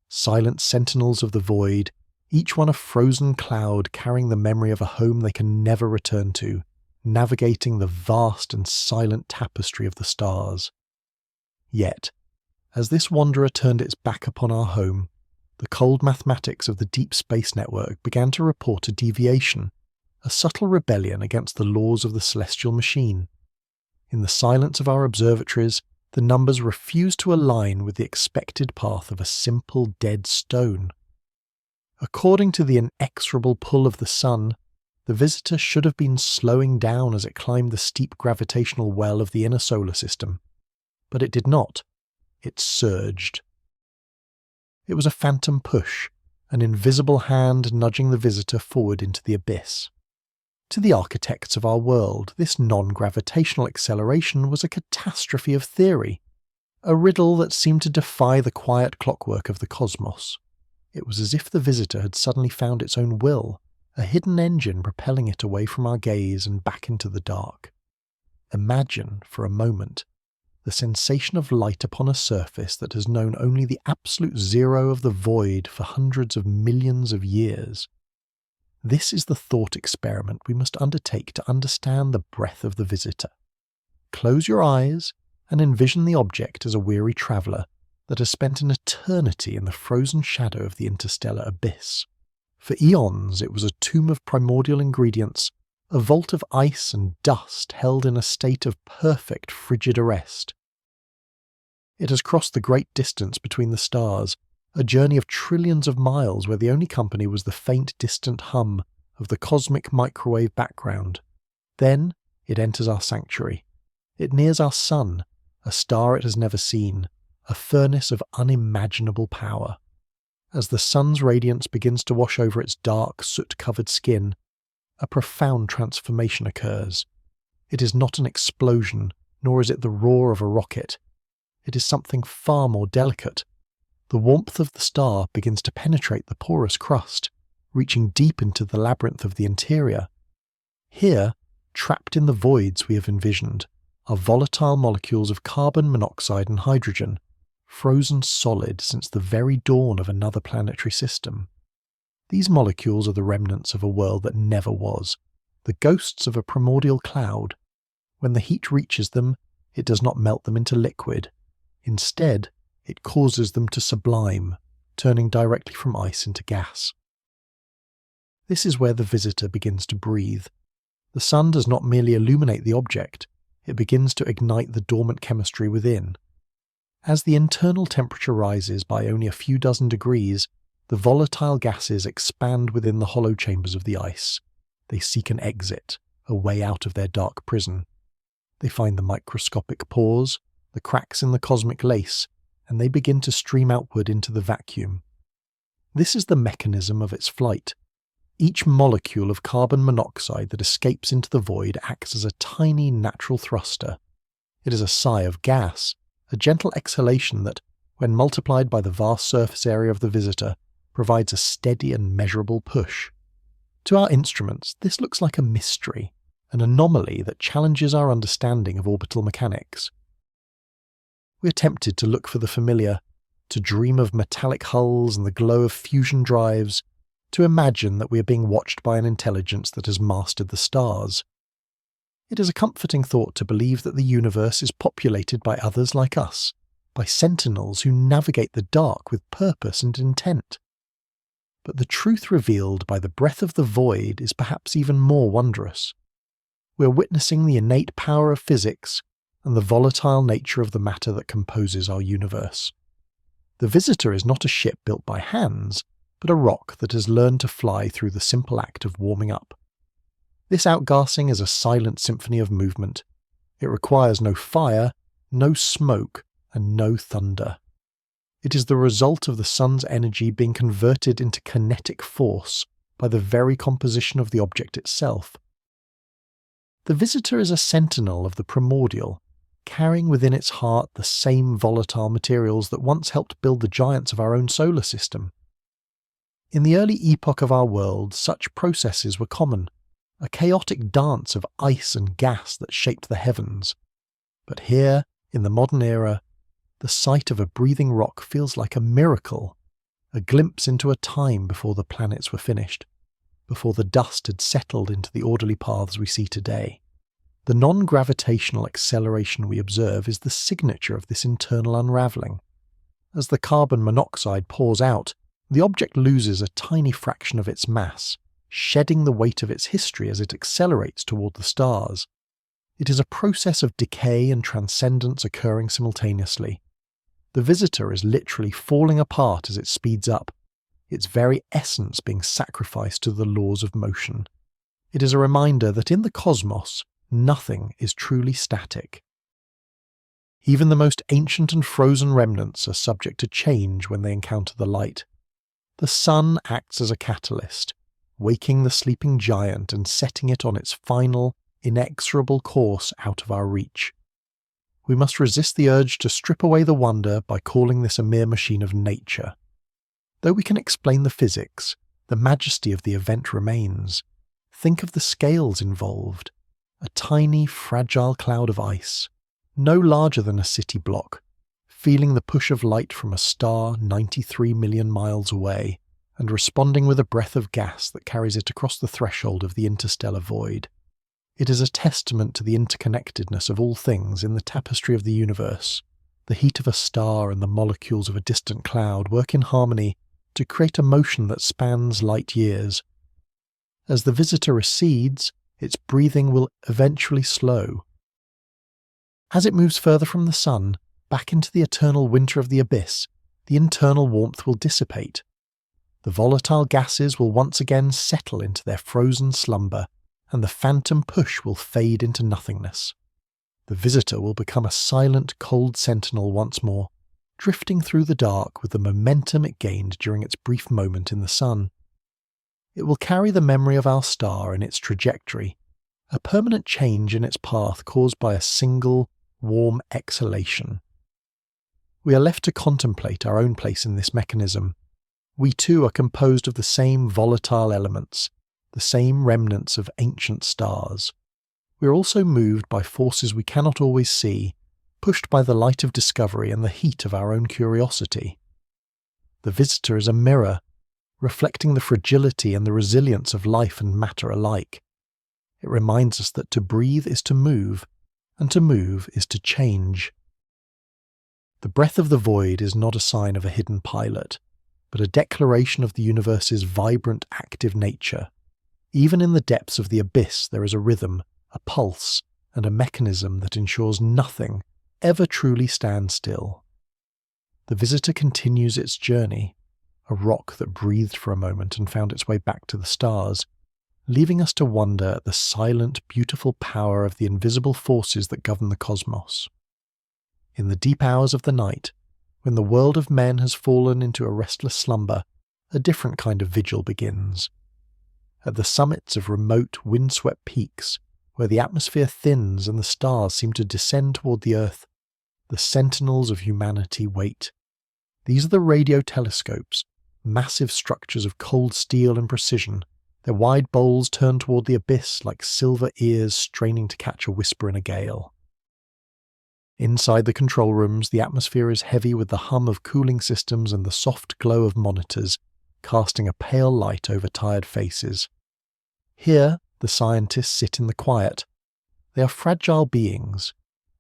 silent sentinels of the void, each one a frozen cloud carrying the memory of a home they can never return to, navigating the vast and silent tapestry of the stars. Yet, as this wanderer turned its back upon our home, the cold mathematics of the deep space network began to report a deviation, a subtle rebellion against the laws of the celestial machine. In the silence of our observatories, the numbers refused to align with the expected path of a simple dead stone. According to the inexorable pull of the sun, the visitor should have been slowing down as it climbed the steep gravitational well of the inner solar system. But it did not. It surged. It was a phantom push, an invisible hand nudging the visitor forward into the abyss. To the architects of our world, this non-gravitational acceleration was a catastrophe of theory, a riddle that seemed to defy the quiet clockwork of the cosmos. It was as if the visitor had suddenly found its own will, a hidden engine propelling it away from our gaze and back into the dark. Imagine, for a moment, the sensation of light upon a surface that has known only the absolute zero of the void for hundreds of millions of years. This is the thought experiment we must undertake to understand the breath of the visitor. Close your eyes and envision the object as a weary traveller that has spent an eternity in the frozen shadow of the interstellar abyss. For eons it was a tomb of primordial ingredients, a vault of ice and dust held in a state of perfect frigid arrest. It has crossed the great distance between the stars, a journey of trillions of miles where the only company was the faint distant hum of the cosmic microwave background. Then it enters our sanctuary. It nears our sun, a star it has never seen, a furnace of unimaginable power. As the sun's radiance begins to wash over its dark, soot-covered skin, a profound transformation occurs. It is not an explosion, nor is it the roar of a rocket. It is something far more delicate. The warmth of the star begins to penetrate the porous crust, reaching deep into the labyrinth of the interior. Here, trapped in the voids we have envisioned, are volatile molecules of carbon monoxide and hydrogen, frozen solid since the very dawn of another planetary system. These molecules are the remnants of a world that never was, the ghosts of a primordial cloud. When the heat reaches them, it does not melt them into liquid. Instead, it causes them to sublime, turning directly from ice into gas. This is where the visitor begins to breathe. The sun does not merely illuminate the object, it begins to ignite the dormant chemistry within. As the internal temperature rises by only a few dozen degrees, the volatile gases expand within the hollow chambers of the ice. They seek an exit, a way out of their dark prison. They find the microscopic pores, the cracks in the cosmic lace, and they begin to stream outward into the vacuum. This is the mechanism of its flight. Each molecule of carbon monoxide that escapes into the void acts as a tiny natural thruster. It is a sigh of gas, a gentle exhalation that, when multiplied by the vast surface area of the visitor, provides a steady and measurable push. To our instruments, this looks like a mystery, an anomaly that challenges our understanding of orbital mechanics. We are tempted to look for the familiar, to dream of metallic hulls and the glow of fusion drives, to imagine that we are being watched by an intelligence that has mastered the stars. It is a comforting thought to believe that the universe is populated by others like us, by sentinels who navigate the dark with purpose and intent. But the truth revealed by the breath of the void is perhaps even more wondrous. We are witnessing the innate power of physics and the volatile nature of the matter that composes our universe. The visitor is not a ship built by hands, but a rock that has learned to fly through the simple act of warming up. This outgassing is a silent symphony of movement. It requires no fire, no smoke, and no thunder. It is the result of the sun's energy being converted into kinetic force by the very composition of the object itself. The visitor is a sentinel of the primordial, carrying within its heart the same volatile materials that once helped build the giants of our own solar system. In the early epoch of our world, such processes were common, a chaotic dance of ice and gas that shaped the heavens. But here, in the modern era, the sight of a breathing rock feels like a miracle, a glimpse into a time before the planets were finished, before the dust had settled into the orderly paths we see today. The non-gravitational acceleration we observe is the signature of this internal unravelling. As the carbon monoxide pours out, the object loses a tiny fraction of its mass, shedding the weight of its history as it accelerates toward the stars. It is a process of decay and transcendence occurring simultaneously. The visitor is literally falling apart as it speeds up, its very essence being sacrificed to the laws of motion. It is a reminder that in the cosmos, nothing is truly static. Even the most ancient and frozen remnants are subject to change when they encounter the light. The sun acts as a catalyst, waking the sleeping giant and setting it on its final, inexorable course out of our reach. We must resist the urge to strip away the wonder by calling this a mere machine of nature. Though we can explain the physics, the majesty of the event remains. Think of the scales involved. A tiny, fragile cloud of ice, no larger than a city block, feeling the push of light from a star 93 million miles away, and responding with a breath of gas that carries it across the threshold of the interstellar void. It is a testament to the interconnectedness of all things in the tapestry of the universe. The heat of a star and the molecules of a distant cloud work in harmony to create a motion that spans light years. As the visitor recedes, its breathing will eventually slow. As it moves further from the sun, back into the eternal winter of the abyss, the internal warmth will dissipate. The volatile gases will once again settle into their frozen slumber, and the phantom push will fade into nothingness. The visitor will become a silent, cold sentinel once more, drifting through the dark with the momentum it gained during its brief moment in the sun. It will carry the memory of our star in its trajectory, a permanent change in its path caused by a single, warm exhalation. We are left to contemplate our own place in this mechanism. We too are composed of the same volatile elements, the same remnants of ancient stars. We are also moved by forces we cannot always see, pushed by the light of discovery and the heat of our own curiosity. The visitor is a mirror, reflecting the fragility and the resilience of life and matter alike. It reminds us that to breathe is to move, and to move is to change. The breath of the void is not a sign of a hidden pilot, but a declaration of the universe's vibrant, active nature. Even in the depths of the abyss there is a rhythm, a pulse, and a mechanism that ensures nothing ever truly stands still. The visitor continues its journey, a rock that breathed for a moment and found its way back to the stars, leaving us to wonder at the silent, beautiful power of the invisible forces that govern the cosmos. In the deep hours of the night, when the world of men has fallen into a restless slumber, a different kind of vigil begins. At the summits of remote, windswept peaks, where the atmosphere thins and the stars seem to descend toward the earth, the sentinels of humanity wait. These are the radio telescopes, massive structures of cold steel and precision, their wide bowls turned toward the abyss like silver ears straining to catch a whisper in a gale. Inside the control rooms, the atmosphere is heavy with the hum of cooling systems and the soft glow of monitors, casting a pale light over tired faces. Here, the scientists sit in the quiet. They are fragile beings,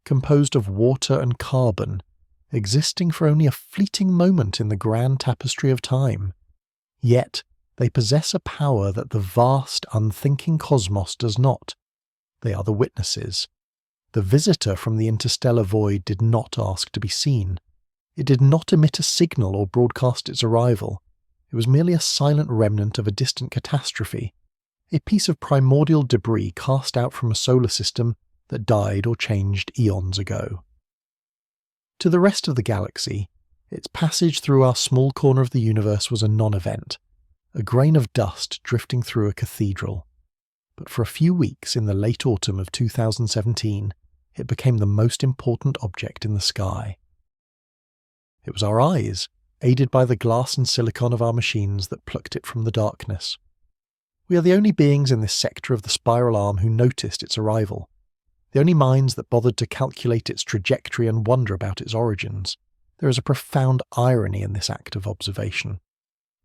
composed of water and carbon, existing for only a fleeting moment in the grand tapestry of time. Yet, they possess a power that the vast, unthinking cosmos does not. They are the witnesses. The visitor from the interstellar void did not ask to be seen. It did not emit a signal or broadcast its arrival. It was merely a silent remnant of a distant catastrophe, a piece of primordial debris cast out from a solar system that died or changed eons ago. To the rest of the galaxy, its passage through our small corner of the universe was a non-event, a grain of dust drifting through a cathedral. But for a few weeks in the late autumn of 2017, it became the most important object in the sky. It was our eyes, aided by the glass and silicon of our machines, that plucked it from the darkness. We are the only beings in this sector of the spiral arm who noticed its arrival, the only minds that bothered to calculate its trajectory and wonder about its origins. There is a profound irony in this act of observation.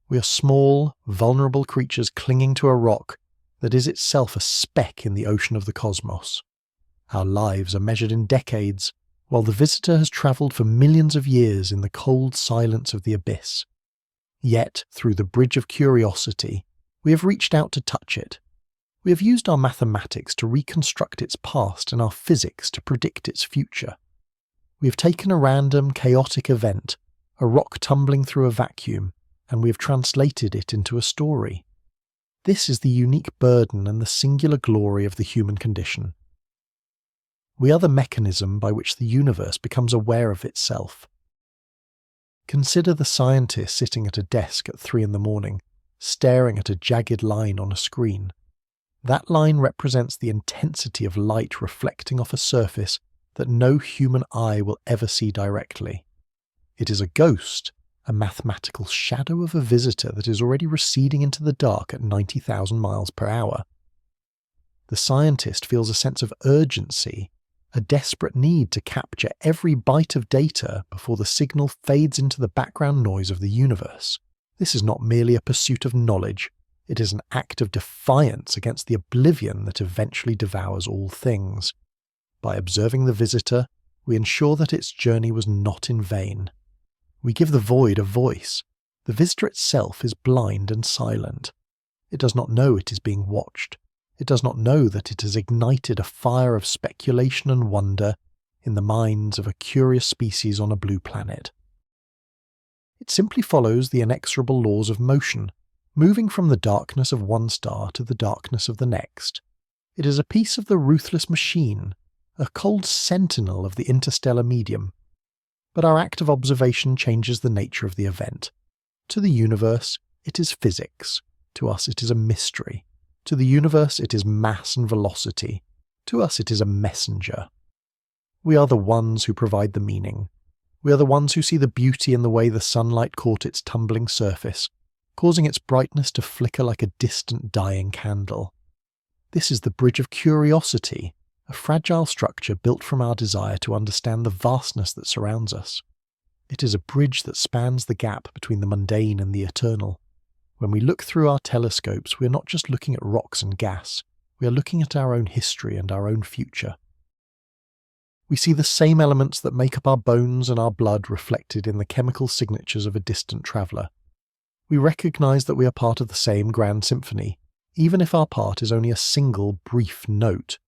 We are small, vulnerable creatures clinging to a rock that is itself a speck in the ocean of the cosmos. Our lives are measured in decades, while the visitor has travelled for millions of years in the cold silence of the abyss. Yet, through the bridge of curiosity, we have reached out to touch it. We have used our mathematics to reconstruct its past and our physics to predict its future. We have taken a random, chaotic event, a rock tumbling through a vacuum, and we have translated it into a story. This is the unique burden and the singular glory of the human condition. We are the mechanism by which the universe becomes aware of itself. Consider the scientist sitting at a desk at 3 a.m, staring at a jagged line on a screen. That line represents the intensity of light reflecting off a surface that no human eye will ever see directly. It is a ghost, a mathematical shadow of a visitor that is already receding into the dark at 90,000 miles per hour. The scientist feels a sense of urgency, a desperate need to capture every byte of data before the signal fades into the background noise of the universe. This is not merely a pursuit of knowledge, it is an act of defiance against the oblivion that eventually devours all things. By observing the visitor, we ensure that its journey was not in vain. We give the void a voice. The visitor itself is blind and silent. It does not know it is being watched. It does not know that it has ignited a fire of speculation and wonder in the minds of a curious species on a blue planet. It simply follows the inexorable laws of motion, moving from the darkness of one star to the darkness of the next. It is a piece of the ruthless machine, a cold sentinel of the interstellar medium. but our act of observation changes the nature of the event. To the universe, it is physics. To us, it is a mystery. To the universe, it is mass and velocity. To us, it is a messenger. We are the ones who provide the meaning. We are the ones who see the beauty in the way the sunlight caught its tumbling surface, causing its brightness to flicker like a distant dying candle. This is the bridge of curiosity, a fragile structure built from our desire to understand the vastness that surrounds us. It is a bridge that spans the gap between the mundane and the eternal. When we look through our telescopes, we are not just looking at rocks and gas, we are looking at our own history and our own future. We see the same elements that make up our bones and our blood reflected in the chemical signatures of a distant traveller. We recognise that we are part of the same grand symphony, even if our part is only a single, brief note.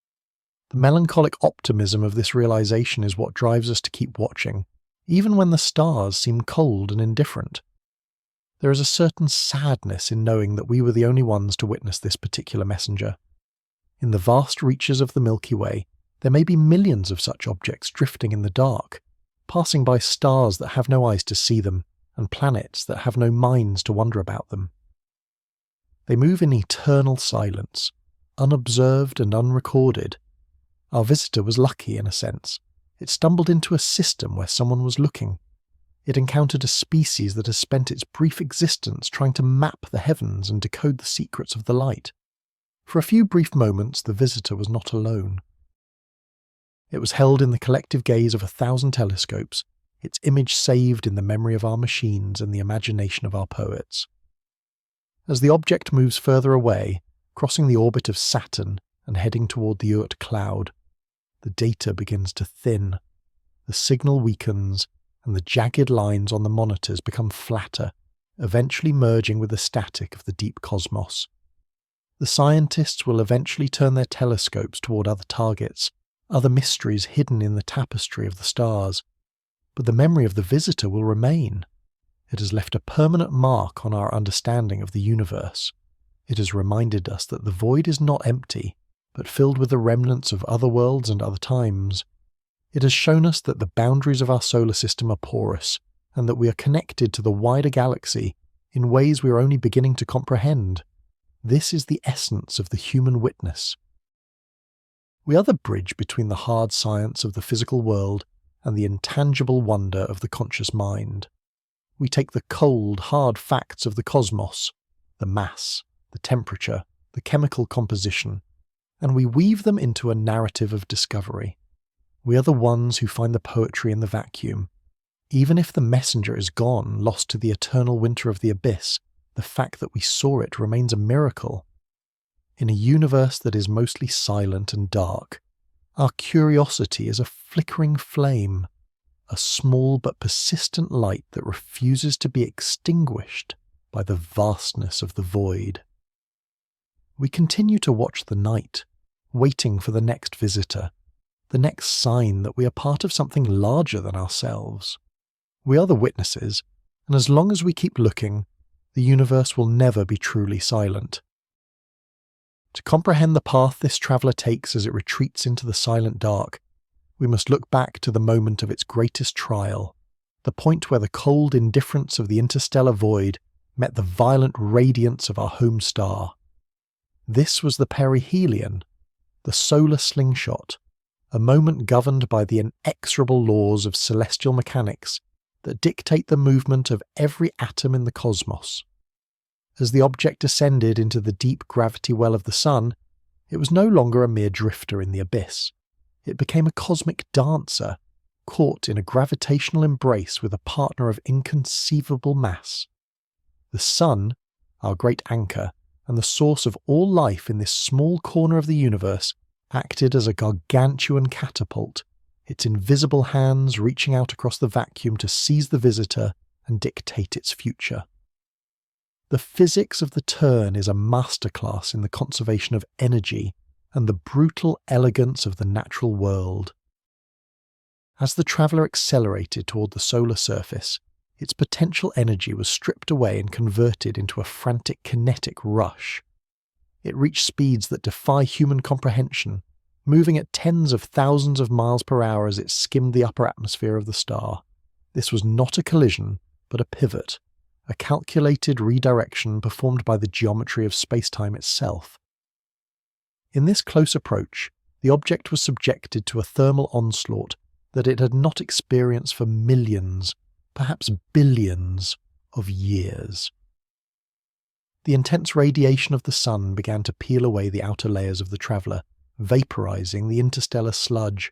The melancholic optimism of this realisation is what drives us to keep watching, even when the stars seem cold and indifferent. There is a certain sadness in knowing that we were the only ones to witness this particular messenger. In the vast reaches of the Milky Way, there may be millions of such objects drifting in the dark, passing by stars that have no eyes to see them, and planets that have no minds to wonder about them. They move in eternal silence, unobserved and unrecorded. Our visitor was lucky in a sense. It stumbled into a system where someone was looking. It encountered a species that has spent its brief existence trying to map the heavens and decode the secrets of the light. For a few brief moments, the visitor was not alone. It was held in the collective gaze of 1,000 telescopes, its image saved in the memory of our machines and the imagination of our poets. As the object moves further away, crossing the orbit of Saturn and heading toward the Oort cloud, the data begins to thin, the signal weakens, and the jagged lines on the monitors become flatter, eventually merging with the static of the deep cosmos. The scientists will eventually turn their telescopes toward other targets, other mysteries hidden in the tapestry of the stars. But the memory of the visitor will remain. It has left a permanent mark on our understanding of the universe. It has reminded us that the void is not empty, but filled with the remnants of other worlds and other times. It has shown us that the boundaries of our solar system are porous, and that we are connected to the wider galaxy in ways we are only beginning to comprehend. This is the essence of the human witness. We are the bridge between the hard science of the physical world and the intangible wonder of the conscious mind. We take the cold, hard facts of the cosmos, the mass, the temperature, the chemical composition, and we weave them into a narrative of discovery. We are the ones who find the poetry in the vacuum. Even if the messenger is gone, lost to the eternal winter of the abyss, the fact that we saw it remains a miracle. In a universe that is mostly silent and dark, our curiosity is a flickering flame, a small but persistent light that refuses to be extinguished by the vastness of the void. We continue to watch the night, waiting for the next visitor, the next sign that we are part of something larger than ourselves. We are the witnesses, and as long as we keep looking, the universe will never be truly silent. To comprehend the path this traveller takes as it retreats into the silent dark, we must look back to the moment of its greatest trial, the point where the cold indifference of the interstellar void met the violent radiance of our home star. This was the perihelion, the solar slingshot, a moment governed by the inexorable laws of celestial mechanics that dictate the movement of every atom in the cosmos. As the object descended into the deep gravity well of the sun, it was no longer a mere drifter in the abyss. It became a cosmic dancer, caught in a gravitational embrace with a partner of inconceivable mass. The sun, our great anchor, and the source of all life in this small corner of the universe, acted as a gargantuan catapult, its invisible hands reaching out across the vacuum to seize the visitor and dictate its future. The physics of the turn is a masterclass in the conservation of energy and the brutal elegance of the natural world. As the traveller accelerated toward the solar surface, its potential energy was stripped away and converted into a frantic kinetic rush. It reached speeds that defy human comprehension, moving at tens of thousands of miles per hour as it skimmed the upper atmosphere of the star. This was not a collision, but a pivot, a calculated redirection performed by the geometry of spacetime itself. In this close approach, the object was subjected to a thermal onslaught that it had not experienced for millions, perhaps billions, of years. The intense radiation of the sun began to peel away the outer layers of the traveller, vaporizing the interstellar sludge,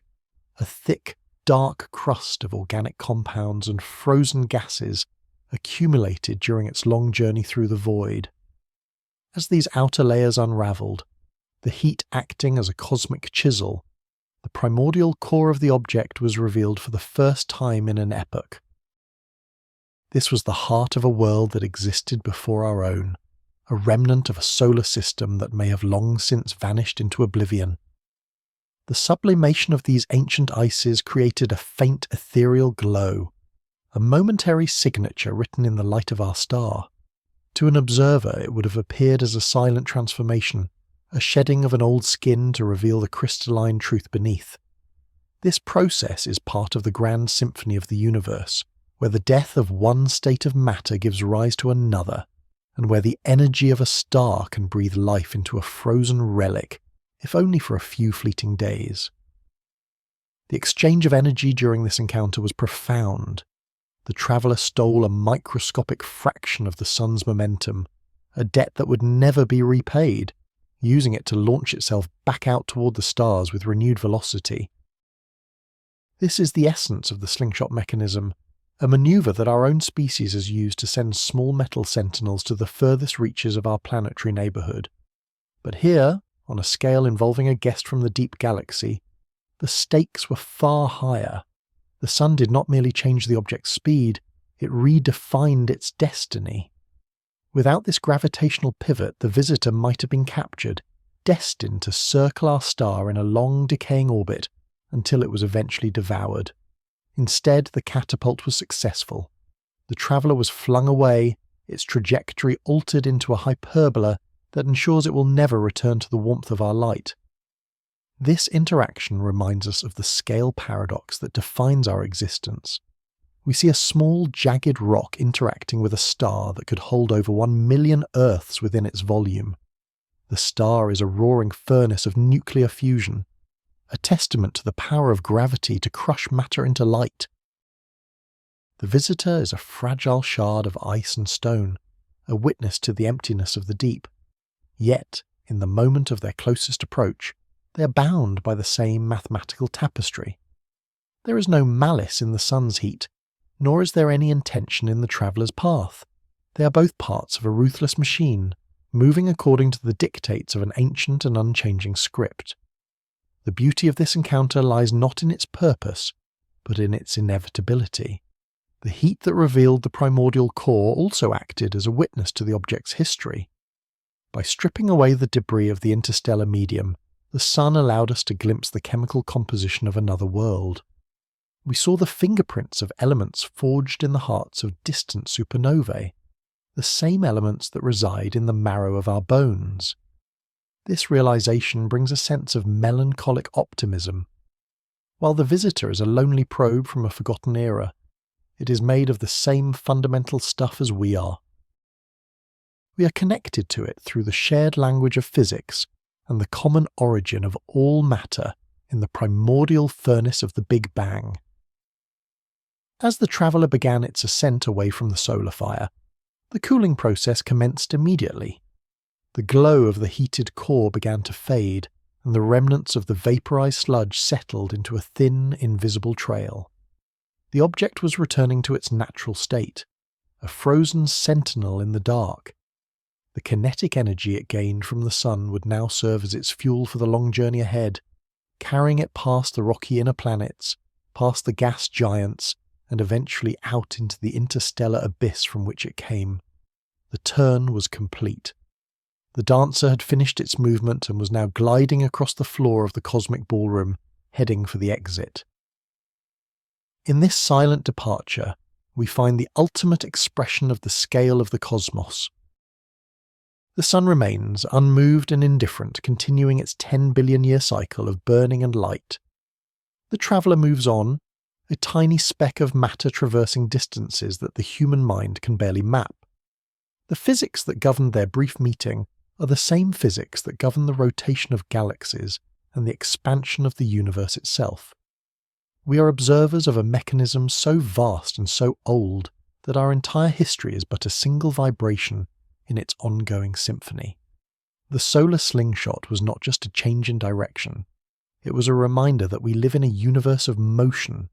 a thick, dark crust of organic compounds and frozen gases accumulated during its long journey through the void. As these outer layers unravelled, the heat acting as a cosmic chisel, the primordial core of the object was revealed for the first time in an epoch. This was the heart of a world that existed before our own, a remnant of a solar system that may have long since vanished into oblivion. The sublimation of these ancient ices created a faint ethereal glow, a momentary signature written in the light of our star. To an observer it would have appeared as a silent transformation, a shedding of an old skin to reveal the crystalline truth beneath. This process is part of the grand symphony of the universe, where the death of one state of matter gives rise to another, and where the energy of a star can breathe life into a frozen relic, if only for a few fleeting days. The exchange of energy during this encounter was profound. The traveller stole a microscopic fraction of the sun's momentum, a debt that would never be repaid, using it to launch itself back out toward the stars with renewed velocity. This is the essence of the slingshot mechanism, a maneuver that our own species has used to send small metal sentinels to the furthest reaches of our planetary neighbourhood. But here, on a scale involving a guest from the deep galaxy, the stakes were far higher. The sun did not merely change the object's speed, it redefined its destiny. Without this gravitational pivot, the visitor might have been captured, destined to circle our star in a long decaying orbit until it was eventually devoured. Instead, the catapult was successful. The traveller was flung away, its trajectory altered into a hyperbola that ensures it will never return to the warmth of our light. This interaction reminds us of the scale paradox that defines our existence. We see a small, jagged rock interacting with a star that could hold over 1 million Earths within its volume. The star is a roaring furnace of nuclear fusion, a testament to the power of gravity to crush matter into light. The visitor is a fragile shard of ice and stone, a witness to the emptiness of the deep. Yet, in the moment of their closest approach, they are bound by the same mathematical tapestry. There is no malice in the sun's heat, nor is there any intention in the traveller's path. They are both parts of a ruthless machine, moving according to the dictates of an ancient and unchanging script. The beauty of this encounter lies not in its purpose, but in its inevitability. The heat that revealed the primordial core also acted as a witness to the object's history. By stripping away the debris of the interstellar medium, the sun allowed us to glimpse the chemical composition of another world. We saw the fingerprints of elements forged in the hearts of distant supernovae, the same elements that reside in the marrow of our bones. This realization brings a sense of melancholic optimism. While the visitor is a lonely probe from a forgotten era, it is made of the same fundamental stuff as we are. We are connected to it through the shared language of physics and the common origin of all matter in the primordial furnace of the Big Bang. As the traveller began its ascent away from the solar fire, the cooling process commenced immediately. The glow of the heated core began to fade, and the remnants of the vaporized sludge settled into a thin, invisible trail. The object was returning to its natural state, a frozen sentinel in the dark. The kinetic energy it gained from the sun would now serve as its fuel for the long journey ahead, carrying it past the rocky inner planets, past the gas giants, and eventually out into the interstellar abyss from which it came. The turn was complete. The dancer had finished its movement and was now gliding across the floor of the cosmic ballroom, heading for the exit. In this silent departure, we find the ultimate expression of the scale of the cosmos. The sun remains unmoved and indifferent, continuing its 10 billion year cycle of burning and light. The traveller moves on, a tiny speck of matter traversing distances that the human mind can barely map. The physics that governed their brief meeting are the same physics that govern the rotation of galaxies and the expansion of the universe itself. We are observers of a mechanism so vast and so old that our entire history is but a single vibration in its ongoing symphony. The solar slingshot was not just a change in direction, it was a reminder that we live in a universe of motion,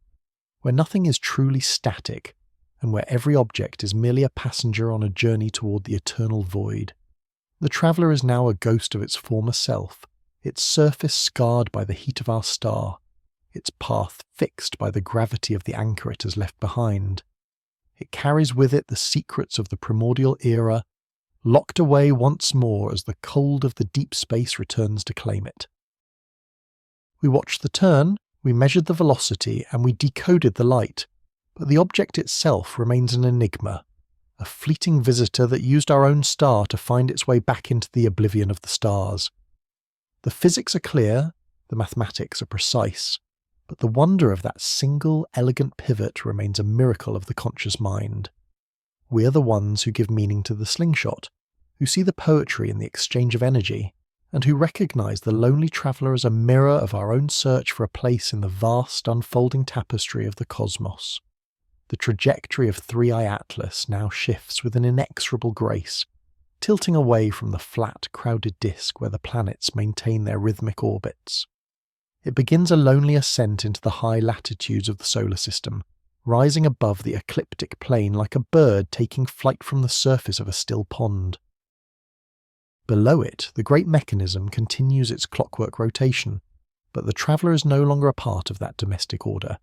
where nothing is truly static, and where every object is merely a passenger on a journey toward the eternal void. The traveller is now a ghost of its former self, its surface scarred by the heat of our star, its path fixed by the gravity of the anchor it has left behind. It carries with it the secrets of the primordial era, locked away once more as the cold of the deep space returns to claim it. We watched the turn, we measured the velocity, and we decoded the light, but the object itself remains an enigma, a fleeting visitor that used our own star to find its way back into the oblivion of the stars. The physics are clear, the mathematics are precise, but the wonder of that single, elegant pivot remains a miracle of the conscious mind. We are the ones who give meaning to the slingshot, who see the poetry in the exchange of energy, and who recognise the lonely traveller as a mirror of our own search for a place in the vast, unfolding tapestry of the cosmos. The trajectory of 3I-ATLAS now shifts with an inexorable grace, tilting away from the flat, crowded disk where the planets maintain their rhythmic orbits. It begins a lonely ascent into the high latitudes of the solar system, rising above the ecliptic plane like a bird taking flight from the surface of a still pond. Below it, the great mechanism continues its clockwork rotation, but the traveller is no longer a part of that domestic order.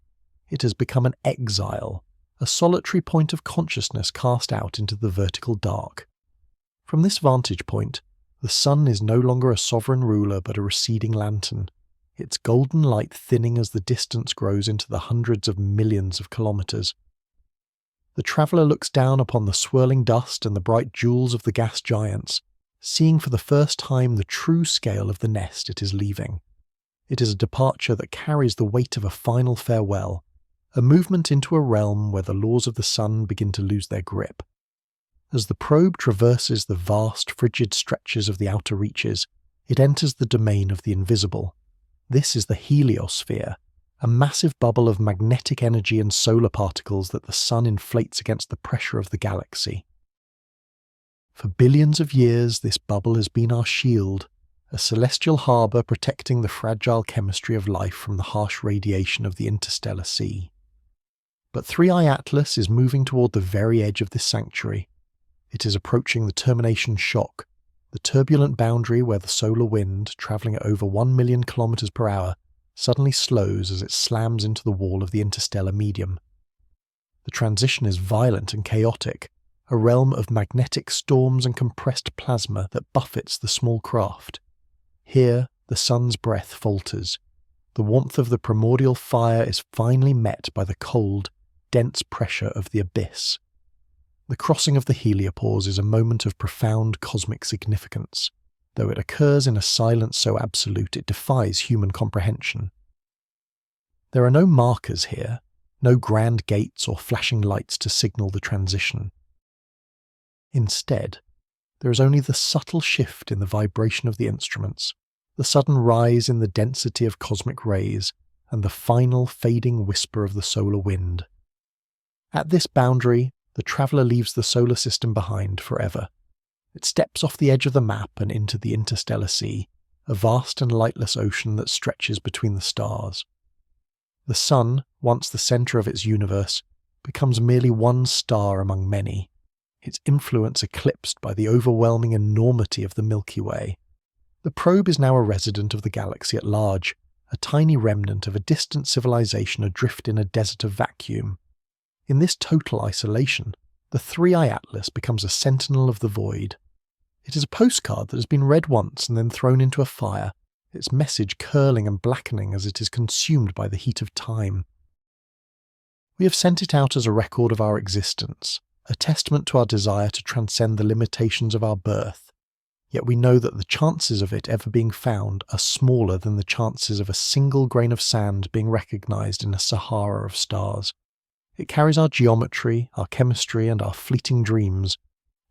It has become an exile, a solitary point of consciousness cast out into the vertical dark. From this vantage point, the sun is no longer a sovereign ruler but a receding lantern, its golden light thinning as the distance grows into the hundreds of millions of kilometres. The traveller looks down upon the swirling dust and the bright jewels of the gas giants, seeing for the first time the true scale of the nest it is leaving. It is a departure that carries the weight of a final farewell, a movement into a realm where the laws of the sun begin to lose their grip. As the probe traverses the vast, frigid stretches of the outer reaches, it enters the domain of the invisible. This is the heliosphere, a massive bubble of magnetic energy and solar particles that the sun inflates against the pressure of the galaxy. For billions of years, this bubble has been our shield, a celestial harbour protecting the fragile chemistry of life from the harsh radiation of the interstellar sea. But 3I-ATLAS is moving toward the very edge of this sanctuary. It is approaching the termination shock, the turbulent boundary where the solar wind, travelling at over 1 million kilometres per hour, suddenly slows as it slams into the wall of the interstellar medium. The transition is violent and chaotic, a realm of magnetic storms and compressed plasma that buffets the small craft. Here, the sun's breath falters. The warmth of the primordial fire is finally met by the cold, dense pressure of the abyss. The crossing of the heliopause is a moment of profound cosmic significance, though it occurs in a silence so absolute it defies human comprehension. There are no markers here, no grand gates or flashing lights to signal the transition. Instead, there is only the subtle shift in the vibration of the instruments, the sudden rise in the density of cosmic rays, and the final fading whisper of the solar wind. At this boundary, the traveller leaves the solar system behind forever. It steps off the edge of the map and into the interstellar sea, a vast and lightless ocean that stretches between the stars. The sun, once the centre of its universe, becomes merely one star among many, its influence eclipsed by the overwhelming enormity of the Milky Way. The probe is now a resident of the galaxy at large, a tiny remnant of a distant civilization adrift in a desert of vacuum. In this total isolation, the 3I-ATLAS becomes a sentinel of the void. It is a postcard that has been read once and then thrown into a fire, its message curling and blackening as it is consumed by the heat of time. We have sent it out as a record of our existence, a testament to our desire to transcend the limitations of our birth. yet we know that the chances of it ever being found are smaller than the chances of a single grain of sand being recognised in a Sahara of stars. It carries our geometry, our chemistry, and our fleeting dreams,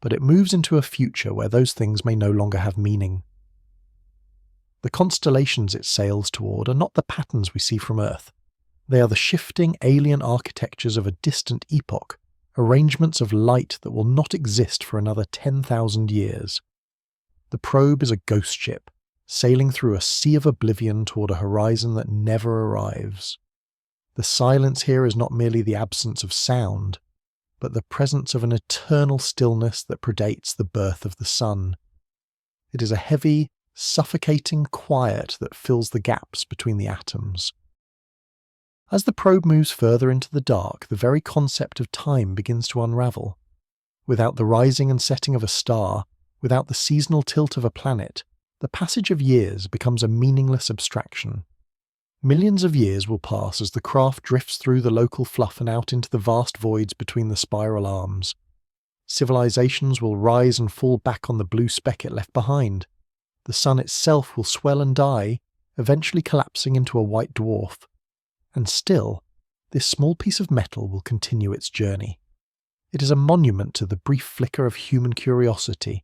but it moves into a future where those things may no longer have meaning. The constellations it sails toward are not the patterns we see from Earth. They are the shifting alien architectures of a distant epoch, arrangements of light that will not exist for another 10,000 years. The probe is a ghost ship, sailing through a sea of oblivion toward a horizon that never arrives. The silence here is not merely the absence of sound, but the presence of an eternal stillness that predates the birth of the sun. It is a heavy, suffocating quiet that fills the gaps between the atoms. As the probe moves further into the dark, the very concept of time begins to unravel. Without the rising and setting of a star, without the seasonal tilt of a planet, the passage of years becomes a meaningless abstraction. Millions of years will pass as the craft drifts through the local fluff and out into the vast voids between the spiral arms. Civilizations will rise and fall back on the blue speck it left behind. The sun itself will swell and die, eventually collapsing into a white dwarf. And still, this small piece of metal will continue its journey. It is a monument to the brief flicker of human curiosity,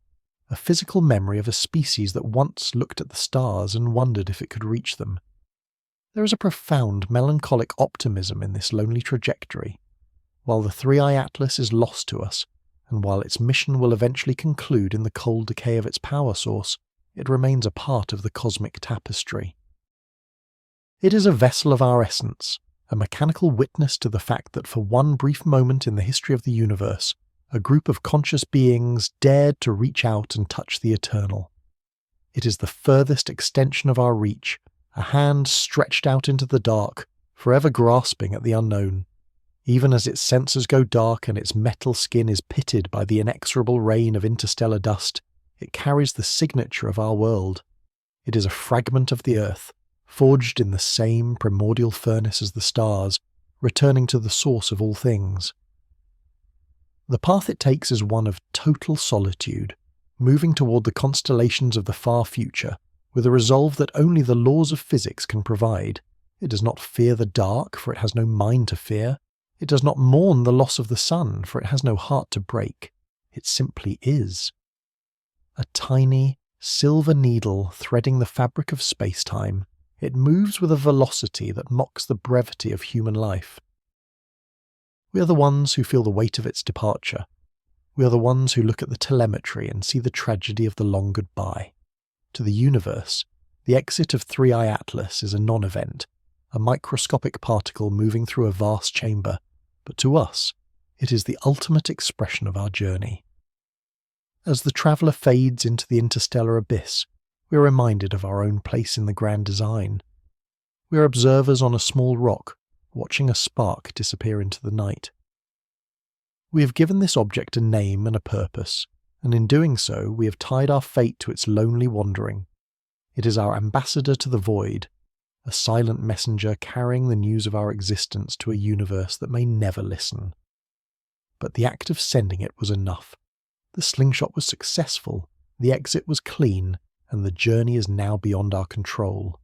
a physical memory of a species that once looked at the stars and wondered if it could reach them. There is a profound melancholic optimism in this lonely trajectory. While the 3I-ATLAS is lost to us, and while its mission will eventually conclude in the cold decay of its power source, it remains a part of the cosmic tapestry. It is a vessel of our essence, a mechanical witness to the fact that for one brief moment in the history of the universe, a group of conscious beings dared to reach out and touch the eternal. It is the furthest extension of our reach, a hand stretched out into the dark, forever grasping at the unknown. Even as its sensors go dark and its metal skin is pitted by the inexorable rain of interstellar dust, it carries the signature of our world. It is a fragment of the Earth, forged in the same primordial furnace as the stars, returning to the source of all things. The path it takes is one of total solitude, moving toward the constellations of the far future, with a resolve that only the laws of physics can provide. It does not fear the dark, for it has no mind to fear. It does not mourn the loss of the sun, for it has no heart to break. It simply is. A tiny, silver needle threading the fabric of space-time, it moves with a velocity that mocks the brevity of human life. We are the ones who feel the weight of its departure. We are the ones who look at the telemetry and see the tragedy of the long goodbye. To the universe, the exit of 3I-ATLAS is a non-event, a microscopic particle moving through a vast chamber, but to us, it is the ultimate expression of our journey. As the traveller fades into the interstellar abyss, we are reminded of our own place in the grand design. We are observers on a small rock, watching a spark disappear into the night. We have given this object a name and a purpose, and in doing so we have tied our fate to its lonely wandering. It is our ambassador to the void, a silent messenger carrying the news of our existence to a universe that may never listen. But the act of sending it was enough. The slingshot was successful, the exit was clean, and the journey is now beyond our control.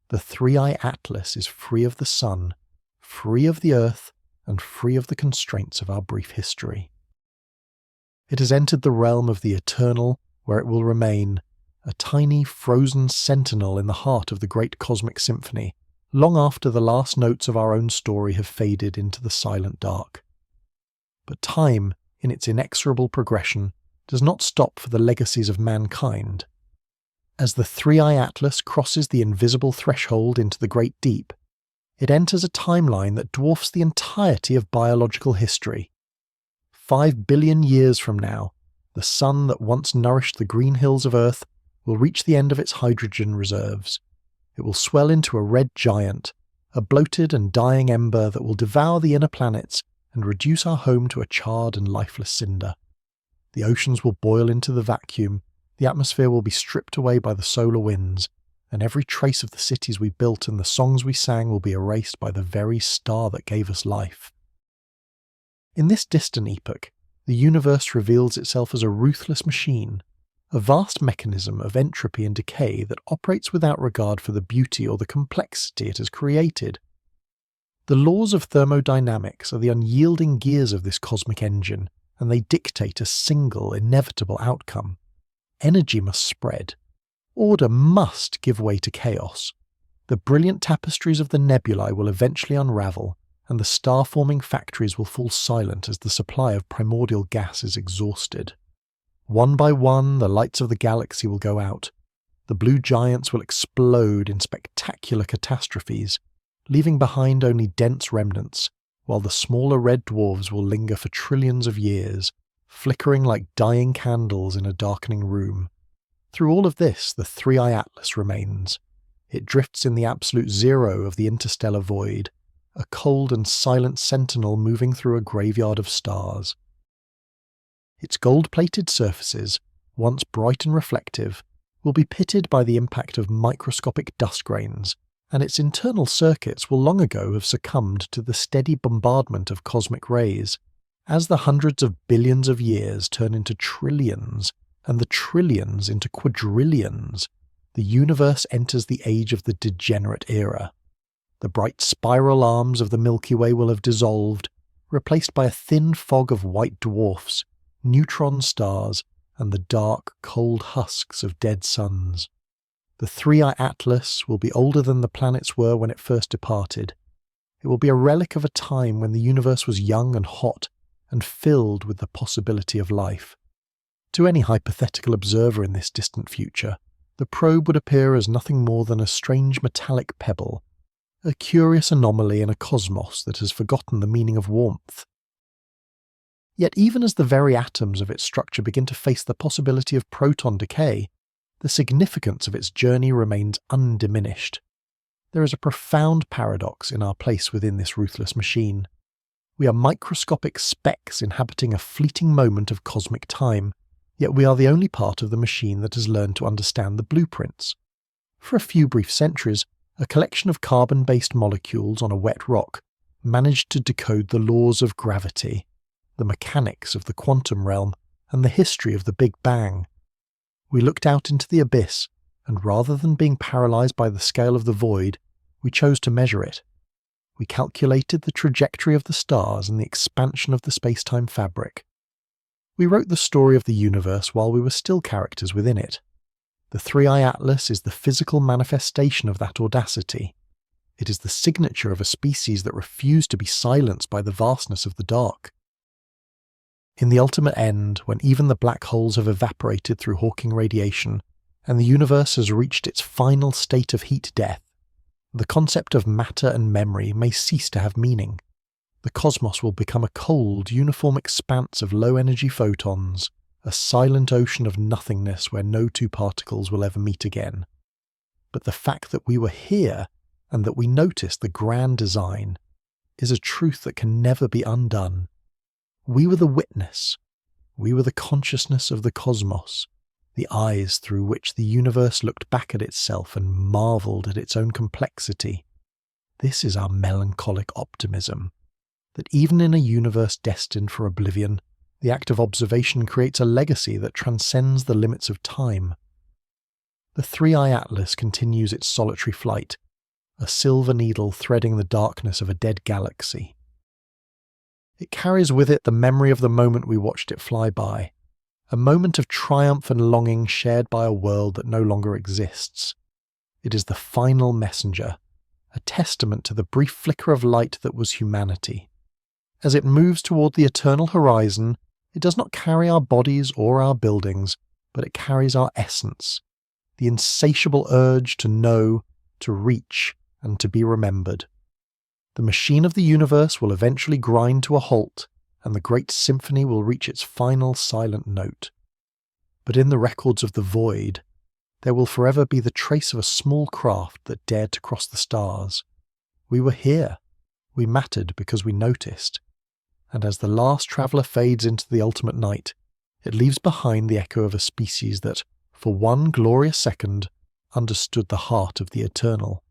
The 3I-ATLAS is free of the sun, free of the earth, and free of the constraints of our brief history. It has entered the realm of the eternal, where it will remain, a tiny frozen sentinel in the heart of the great cosmic symphony, long after the last notes of our own story have faded into the silent dark. But time, in its inexorable progression, does not stop for the legacies of mankind. As the 3I-ATLAS crosses the invisible threshold into the great deep, it enters a timeline that dwarfs the entirety of biological history. 5 billion years from now, the sun that once nourished the green hills of Earth will reach the end of its hydrogen reserves. It will swell into a red giant, a bloated and dying ember that will devour the inner planets and reduce our home to a charred and lifeless cinder. The oceans will boil into the vacuum, the atmosphere will be stripped away by the solar winds, and every trace of the cities we built and the songs we sang will be erased by the very star that gave us life. In this distant epoch, the universe reveals itself as a ruthless machine, a vast mechanism of entropy and decay that operates without regard for the beauty or the complexity it has created. The laws of thermodynamics are the unyielding gears of this cosmic engine, and they dictate a single, inevitable outcome. Energy must spread. Order must give way to chaos. The brilliant tapestries of the nebulae will eventually unravel, and the star-forming factories will fall silent as the supply of primordial gas is exhausted. One by one, the lights of the galaxy will go out. The blue giants will explode in spectacular catastrophes, leaving behind only dense remnants, while the smaller red dwarfs will linger for trillions of years, flickering like dying candles in a darkening room. Through all of this, the 3I-ATLAS remains. It drifts in the absolute zero of the interstellar void, a cold and silent sentinel moving through a graveyard of stars. Its gold-plated surfaces, once bright and reflective, will be pitted by the impact of microscopic dust grains, and its internal circuits will long ago have succumbed to the steady bombardment of cosmic rays. As the hundreds of billions of years turn into trillions, and the trillions into quadrillions, the universe enters the age of the degenerate era. The bright spiral arms of the Milky Way will have dissolved, replaced by a thin fog of white dwarfs, neutron stars, and the dark, cold husks of dead suns. The 3I-ATLAS will be older than the planets were when it first departed. It will be a relic of a time when the universe was young and hot, and filled with the possibility of life. To any hypothetical observer in this distant future, the probe would appear as nothing more than a strange metallic pebble, a curious anomaly in a cosmos that has forgotten the meaning of warmth. Yet even as the very atoms of its structure begin to face the possibility of proton decay, the significance of its journey remains undiminished. There is a profound paradox in our place within this ruthless machine. We are microscopic specks inhabiting a fleeting moment of cosmic time, yet we are the only part of the machine that has learned to understand the blueprints. For a few brief centuries, a collection of carbon-based molecules on a wet rock managed to decode the laws of gravity, the mechanics of the quantum realm, and the history of the Big Bang. We looked out into the abyss, and rather than being paralyzed by the scale of the void, we chose to measure it. We calculated the trajectory of the stars and the expansion of the space-time fabric. We wrote the story of the universe while we were still characters within it. The 3I-ATLAS is the physical manifestation of that audacity. It is the signature of a species that refused to be silenced by the vastness of the dark. In the ultimate end, when even the black holes have evaporated through Hawking radiation, and the universe has reached its final state of heat death, the concept of matter and memory may cease to have meaning. The cosmos will become a cold, uniform expanse of low-energy photons, a silent ocean of nothingness where no two particles will ever meet again. But the fact that we were here, and that we noticed the grand design, is a truth that can never be undone. We were the witness. We were the consciousness of the cosmos, the eyes through which the universe looked back at itself and marvelled at its own complexity. This is our melancholic optimism, that even in a universe destined for oblivion, the act of observation creates a legacy that transcends the limits of time. The 3I-ATLAS continues its solitary flight, a silver needle threading the darkness of a dead galaxy. It carries with it the memory of the moment we watched it fly by, a moment of triumph and longing shared by a world that no longer exists. It is the final messenger, a testament to the brief flicker of light that was humanity. As it moves toward the eternal horizon, it does not carry our bodies or our buildings, but it carries our essence, the insatiable urge to know, to reach, and to be remembered. The machine of the universe will eventually grind to a halt, and the great symphony will reach its final silent note. But in the records of the void, there will forever be the trace of a small craft that dared to cross the stars. We were here. We mattered because we noticed. And as the last traveller fades into the ultimate night, it leaves behind the echo of a species that, for one glorious second, understood the heart of the eternal.